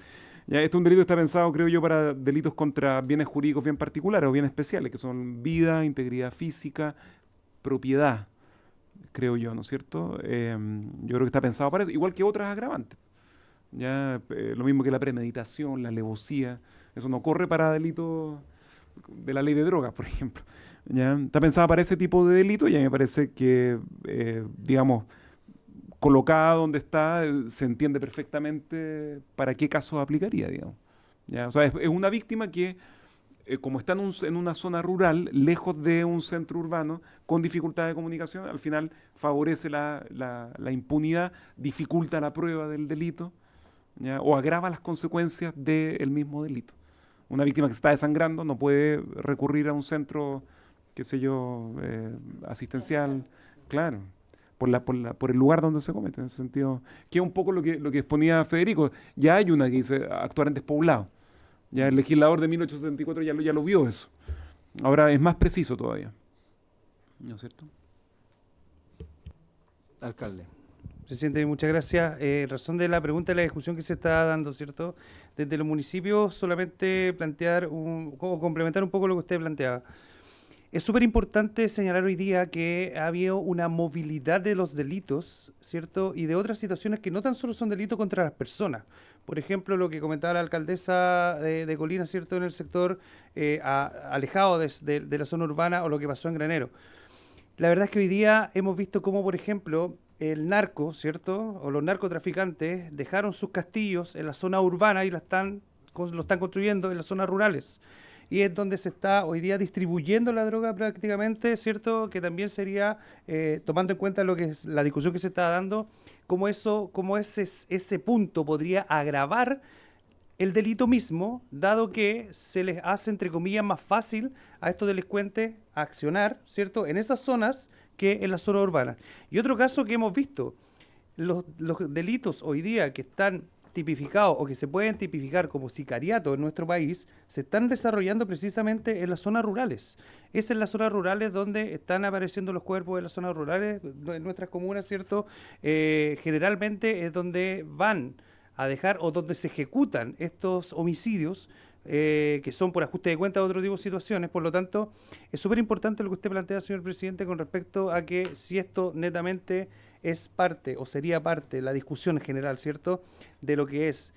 Ya, este es un delito que está pensado, creo yo, para delitos contra bienes jurídicos bien particulares o bien especiales, que son vida, integridad física, propiedad, creo yo, ¿no es cierto? Yo creo que está pensado para eso, igual que otras agravantes. Ya, lo mismo que la premeditación, la alevosía, eso no corre para delitos de la ley de drogas, por ejemplo. ¿Ya? Está pensada para ese tipo de delitos y a mí me parece que, digamos, colocada donde está, se entiende perfectamente para qué caso aplicaría, digamos. ¿Ya? O sea, es una víctima que, como está en una zona rural, lejos de un centro urbano, con dificultad de comunicación, al final favorece la impunidad, dificulta la prueba del delito, ¿ya? O agrava las consecuencias del mismo delito. Una víctima que se está desangrando no puede recurrir a un centro, qué sé yo, asistencial, claro. Por el lugar donde se comete, en ese sentido, que es un poco lo que exponía Federico. Ya hay una que dice actuar en despoblado. Ya el legislador de 1874 ya lo vio eso. Ahora es más preciso todavía. ¿No es cierto? Alcalde. Presidente, muchas gracias. En razón de la pregunta y la discusión que se está dando, ¿cierto? Desde los municipios, solamente plantear o complementar un poco lo que usted planteaba. Es súper importante señalar hoy día que ha habido una movilidad de los delitos, ¿cierto? Y de otras situaciones que no tan solo son delitos contra las personas. Por ejemplo, lo que comentaba la alcaldesa de Colina, ¿cierto? En el sector alejado de la zona urbana, o lo que pasó en Granero. La verdad es que hoy día hemos visto cómo, por ejemplo, el narco, ¿cierto? O los narcotraficantes dejaron sus castillos en la zona urbana y la están lo están construyendo en las zonas rurales. Y es donde se está hoy día distribuyendo la droga prácticamente, ¿cierto? Que también sería, tomando en cuenta lo que es la discusión que se está dando, cómo ese punto podría agravar el delito mismo, dado que se les hace, entre comillas, más fácil a estos delincuentes accionar, ¿cierto?, en esas zonas que en las zonas urbanas. Y otro caso que hemos visto, los delitos hoy día que están tipificados o que se pueden tipificar como sicariato en nuestro país, se están desarrollando precisamente en las zonas rurales. Es en las zonas rurales donde están apareciendo los cuerpos de las zonas rurales, en nuestras comunas, ¿cierto? Generalmente es donde van a dejar o donde se ejecutan estos homicidios, que son por ajuste de cuentas o otro tipo de situaciones. Por lo tanto, es súper importante lo que usted plantea, señor presidente, con respecto a que si esto netamente es parte o sería parte de la discusión en general, ¿cierto?, de lo que es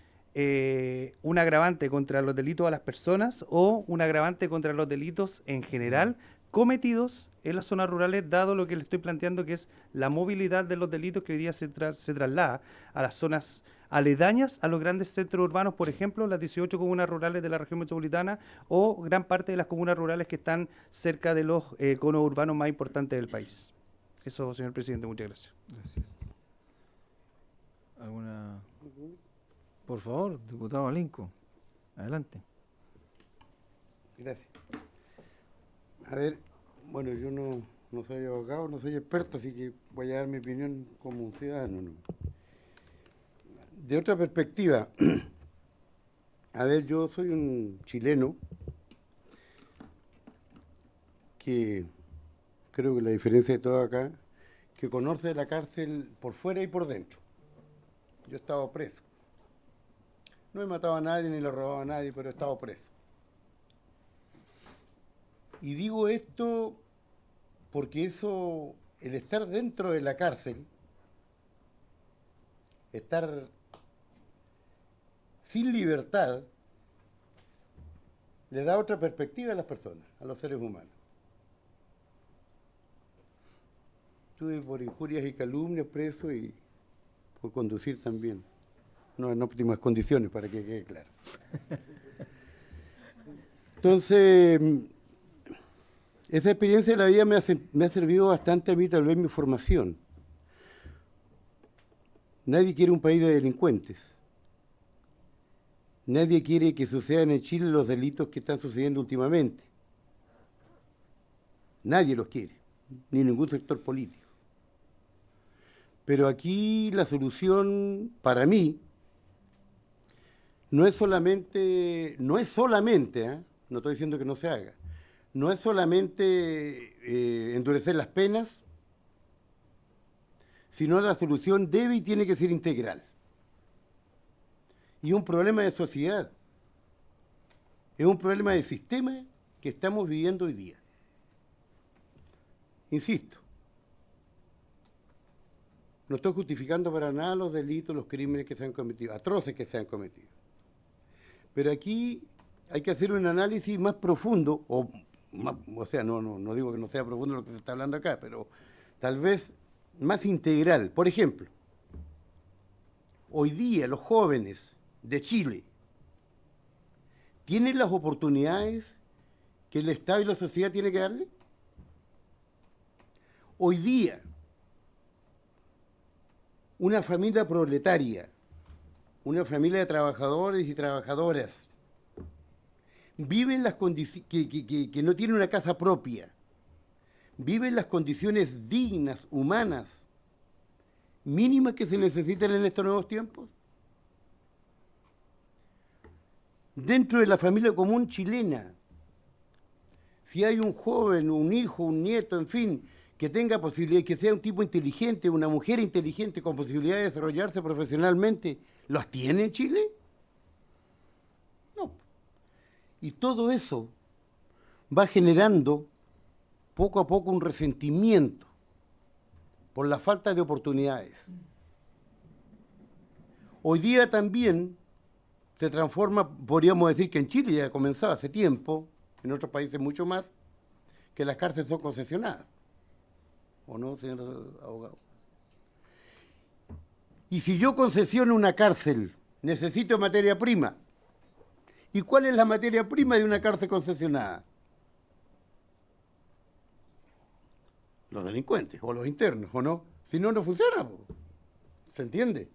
un agravante contra los delitos a las personas o un agravante contra los delitos en general cometidos en las zonas rurales, dado lo que le estoy planteando, que es la movilidad de los delitos que hoy día se traslada a las zonas aledañas a los grandes centros urbanos, por ejemplo, las 18 comunas rurales de la región metropolitana o gran parte de las comunas rurales que están cerca de los conos urbanos más importantes del país. Eso, señor presidente, muchas gracias. Gracias. ¿Alguna? Por favor, diputado Alinco, adelante. Gracias. A ver, bueno, yo no soy abogado, no soy experto, así que voy a dar mi opinión como un ciudadano, ¿no? De otra perspectiva, a ver, yo soy un chileno que creo que la diferencia de todo acá, que conoce la cárcel por fuera y por dentro. Yo he estado preso. No he matado a nadie ni le he robado a nadie, pero he estado preso. Y digo esto porque eso, el estar dentro de la cárcel, estar sin libertad, le da otra perspectiva a las personas, a los seres humanos. Estuve por injurias y calumnias preso y por conducir también. No en óptimas condiciones, para que quede claro. Entonces, esa experiencia de la vida me ha servido bastante a mí, tal vez mi formación. Nadie quiere un país de delincuentes. Nadie quiere que sucedan en Chile los delitos que están sucediendo últimamente. Nadie los quiere, ni ningún sector político. Pero aquí la solución, para mí, no es solamente, no estoy diciendo que no se haga, no es solamente endurecer las penas, sino la solución debe y tiene que ser integral. Y es un problema de sociedad, es un problema de sistema que estamos viviendo hoy día. Insisto, no estoy justificando para nada los delitos, los crímenes que se han cometido, atroces que se han cometido. Pero aquí hay que hacer un análisis más profundo, o sea, no digo que no sea profundo lo que se está hablando acá, pero tal vez más integral. Por ejemplo, hoy día los jóvenes de Chile tienen las oportunidades que el Estado y la sociedad tienen que darle. Hoy día, una familia proletaria, una familia de trabajadores y trabajadoras, viven las condiciones, que no tienen una casa propia, viven las condiciones dignas, humanas, mínimas que se necesitan en estos nuevos tiempos. Dentro de la familia común chilena, si hay un joven, un hijo, un nieto, en fin, que tenga posibilidad, que sea un tipo inteligente, una mujer inteligente con posibilidad de desarrollarse profesionalmente, ¿los tiene en Chile? No. Y todo eso va generando poco a poco un resentimiento por la falta de oportunidades. Hoy día también se transforma, podríamos decir que en Chile ya ha comenzado hace tiempo, en otros países mucho más, que las cárceles son concesionadas. ¿O no, señor abogado? Y si yo concesiono una cárcel, necesito materia prima, ¿Y cuál es la materia prima de una cárcel concesionada? Los delincuentes o los internos, ¿o no? Si no, no funciona. Po. ¿Se entiende?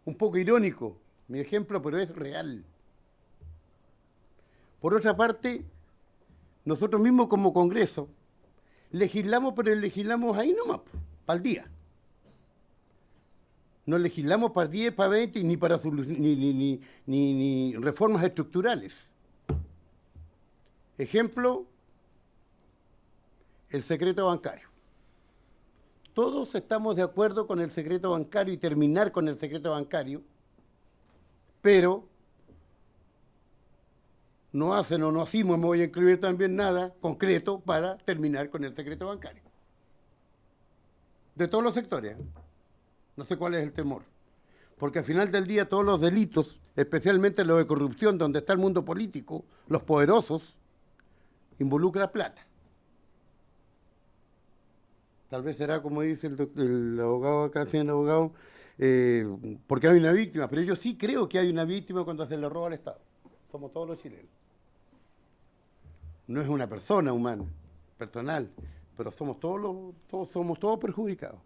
Un poco irónico mi ejemplo, pero es real. Por otra parte, nosotros mismos como Congreso legislamos, pero legislamos ahí nomás, para el día. No legislamos para 10, para 20, ni para ni reformas estructurales. Ejemplo, el secreto bancario. Todos estamos de acuerdo con el secreto bancario y terminar con el secreto bancario, pero no hacen o no hacemos, me voy a incluir también nada concreto para terminar con el secreto bancario. De todos los sectores. No sé cuál es el temor. Porque al final del día todos los delitos, especialmente los de corrupción, donde está el mundo político, los poderosos, involucra plata. Tal vez será como dice el abogado acá, el señor abogado, porque hay una víctima, pero yo sí creo que hay una víctima cuando se le roba al Estado. Somos todos los chilenos. No es una persona humana, personal, pero somos todos perjudicados.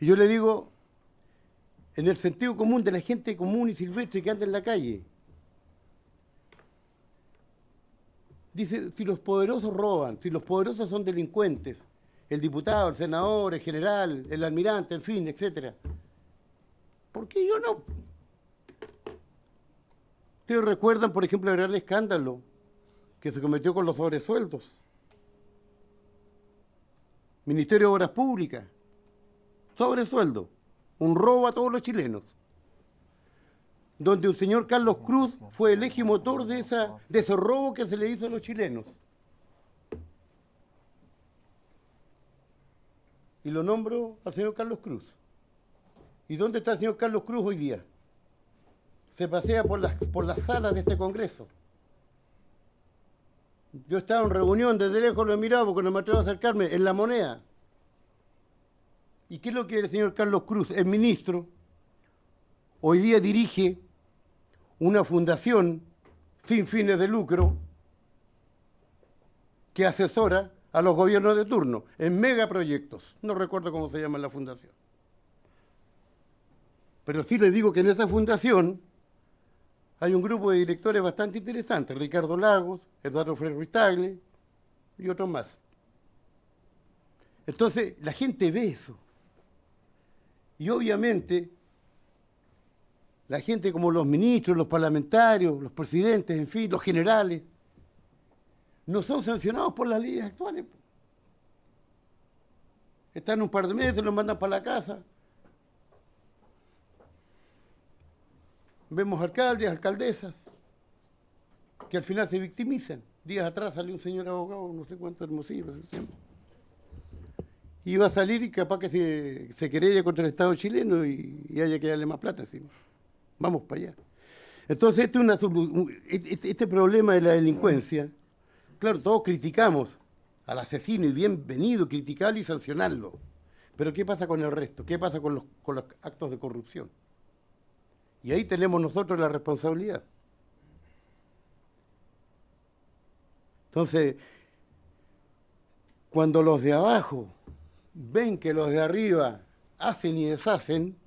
Y yo le digo, en el sentido común de la gente común y silvestre que anda en la calle, dice, si los poderosos roban, si los poderosos son delincuentes, el diputado, el senador, el general, el almirante, en fin, etcétera, ¿por qué yo no? Ustedes recuerdan, por ejemplo, el gran escándalo que se cometió con los sobresueldos. Ministerio de Obras Públicas, sobresueldo, un robo a todos los chilenos, donde un señor Carlos Cruz fue el eje motor de ese robo que se le hizo a los chilenos. Y lo nombro al señor Carlos Cruz. ¿Y dónde está el señor Carlos Cruz hoy día? Se pasea por las salas de este Congreso. Yo estaba en reunión, desde lejos lo he mirado porque no me atrevo a acercarme, en La Moneda. ¿Y qué es lo que el señor Carlos Cruz, el ministro, hoy día dirige una fundación sin fines de lucro que asesora a los gobiernos de turno en megaproyectos? No recuerdo cómo se llama la fundación. Pero sí les digo que en esa fundación hay un grupo de directores bastante interesantes, Ricardo Lagos, Eduardo Frei Ruiz-Tagle y otros más. Entonces, la gente ve eso. Y obviamente, la gente como los ministros, los parlamentarios, los presidentes, en fin, los generales, no son sancionados por las leyes actuales. Están un par de meses, los mandan para la casa. Vemos alcaldes, alcaldesas, que al final se victimizan. Días atrás salió un señor abogado, no sé cuánto Hermosillo, y va a salir y capaz que se querella contra el Estado chileno y haya que darle más plata encima. Vamos para allá. Entonces, este problema de la delincuencia, claro, todos criticamos al asesino y bienvenido criticarlo y sancionarlo. Pero ¿qué pasa con el resto? ¿Qué pasa con los actos de corrupción? Y ahí tenemos nosotros la responsabilidad. Entonces, cuando los de abajo ven que los de arriba hacen y deshacen,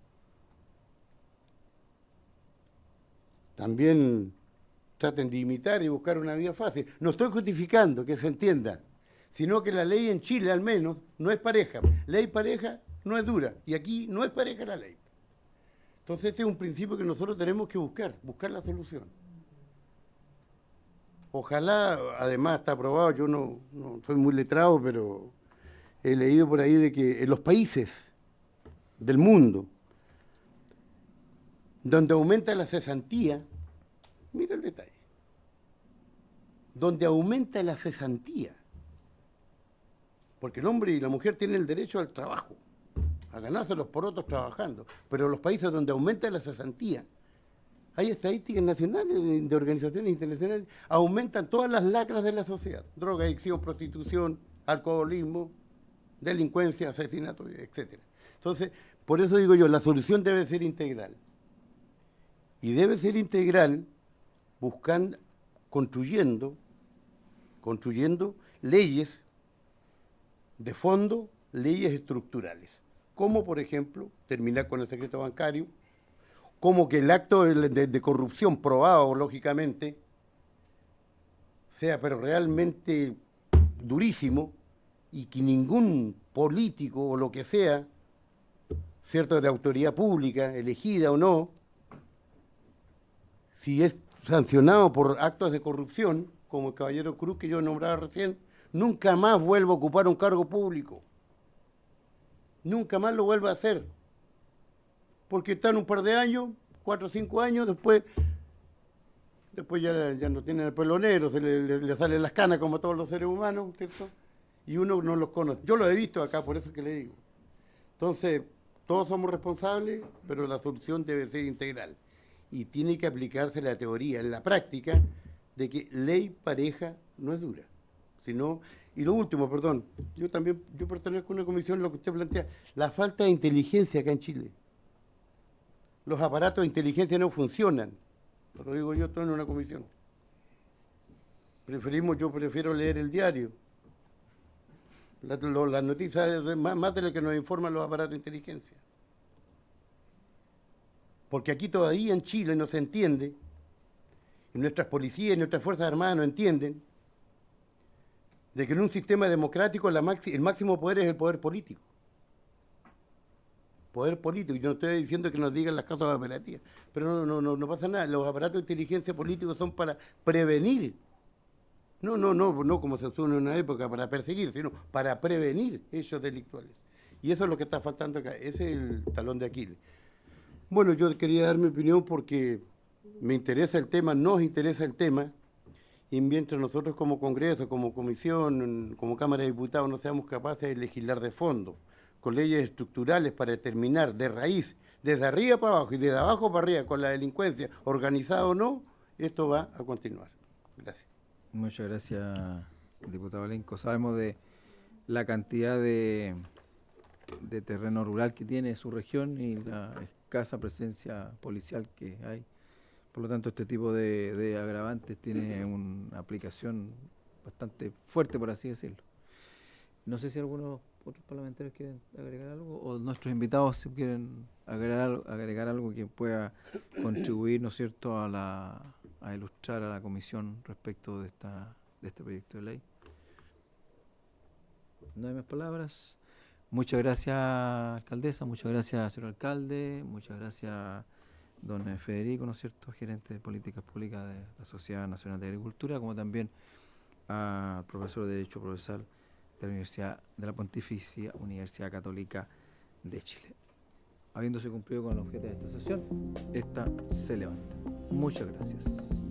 también traten de imitar y buscar una vía fácil. No estoy justificando, que se entienda, sino que la ley en Chile al menos no es pareja. Ley pareja no es dura, y aquí no es pareja la ley. Entonces este es un principio que nosotros tenemos que buscar la solución. Ojalá, además está aprobado, yo no soy muy letrado, pero he leído por ahí de que en los países del mundo donde aumenta la cesantía, mira el detalle, donde aumenta la cesantía, porque el hombre y la mujer tienen el derecho al trabajo, a ganárselos por otros trabajando, pero en los países donde aumenta la cesantía, hay estadísticas nacionales de organizaciones internacionales, aumentan todas las lacras de la sociedad, droga, adicción, prostitución, alcoholismo, delincuencia, asesinato, etc. Entonces, por eso digo yo, la solución debe ser integral. Y debe ser integral buscando construyendo leyes de fondo, leyes estructurales, como por ejemplo terminar con el secreto bancario, como que el acto de corrupción probado lógicamente sea pero realmente durísimo y que ningún político o lo que sea, cierto, de autoridad pública, elegida o no, si es sancionado por actos de corrupción, como el caballero Cruz que yo nombraba recién, nunca más vuelva a ocupar un cargo público. Nunca más lo vuelva a hacer. Porque están un par de años, 4 o 5 años, después ya no tienen el pelo negro, se le salen las canas como a todos los seres humanos, ¿cierto? Y uno no los conoce. Yo lo he visto acá, por eso es que le digo. Entonces, todos somos responsables, pero la solución debe ser integral. Y tiene que aplicarse la teoría en la práctica de que ley pareja no es dura. Sino, y lo último, perdón, yo pertenezco a una comisión, lo que usted plantea, la falta de inteligencia acá en Chile. Los aparatos de inteligencia no funcionan. Lo digo yo todo en una comisión. Yo prefiero leer el diario. Las noticias, más de lo que nos informan los aparatos de inteligencia. Porque aquí todavía en Chile no se entiende, y nuestras policías y nuestras Fuerzas Armadas no entienden, de que en un sistema democrático el máximo poder es el poder político. Poder político, yo no estoy diciendo que nos digan las causas apelativas, pero no pasa nada, los aparatos de inteligencia políticos son para prevenir, no como se usó en una época para perseguir, sino para prevenir hechos delictuales. Y eso es lo que está faltando acá, ese es el talón de Aquiles. Bueno, yo quería dar mi opinión porque me interesa el tema, nos interesa el tema, y mientras nosotros como Congreso, como Comisión, como Cámara de Diputados no seamos capaces de legislar de fondo, con leyes estructurales para determinar de raíz, desde arriba para abajo y desde abajo para arriba, con la delincuencia, organizada o no, esto va a continuar. Gracias. Muchas gracias, diputado Lenco. Sabemos de la cantidad de terreno rural que tiene su región y la escasa presencia policial que hay. Por lo tanto, este tipo de agravantes tiene una aplicación bastante fuerte, por así decirlo. No sé si algunos otros parlamentarios quieren agregar algo, o nuestros invitados si quieren agregar algo que pueda contribuir, ¿no es cierto?, a ilustrar a la comisión respecto de este proyecto de ley. No hay más palabras. Muchas gracias, alcaldesa, muchas gracias, señor alcalde, muchas gracias, don Federico, ¿no es cierto?, gerente de políticas públicas de la Sociedad Nacional de Agricultura, como también al profesor de Derecho Procesal de la Universidad de la Pontificia Universidad Católica de Chile. Habiéndose cumplido con el objeto de esta sesión, esta se levanta. Muchas gracias.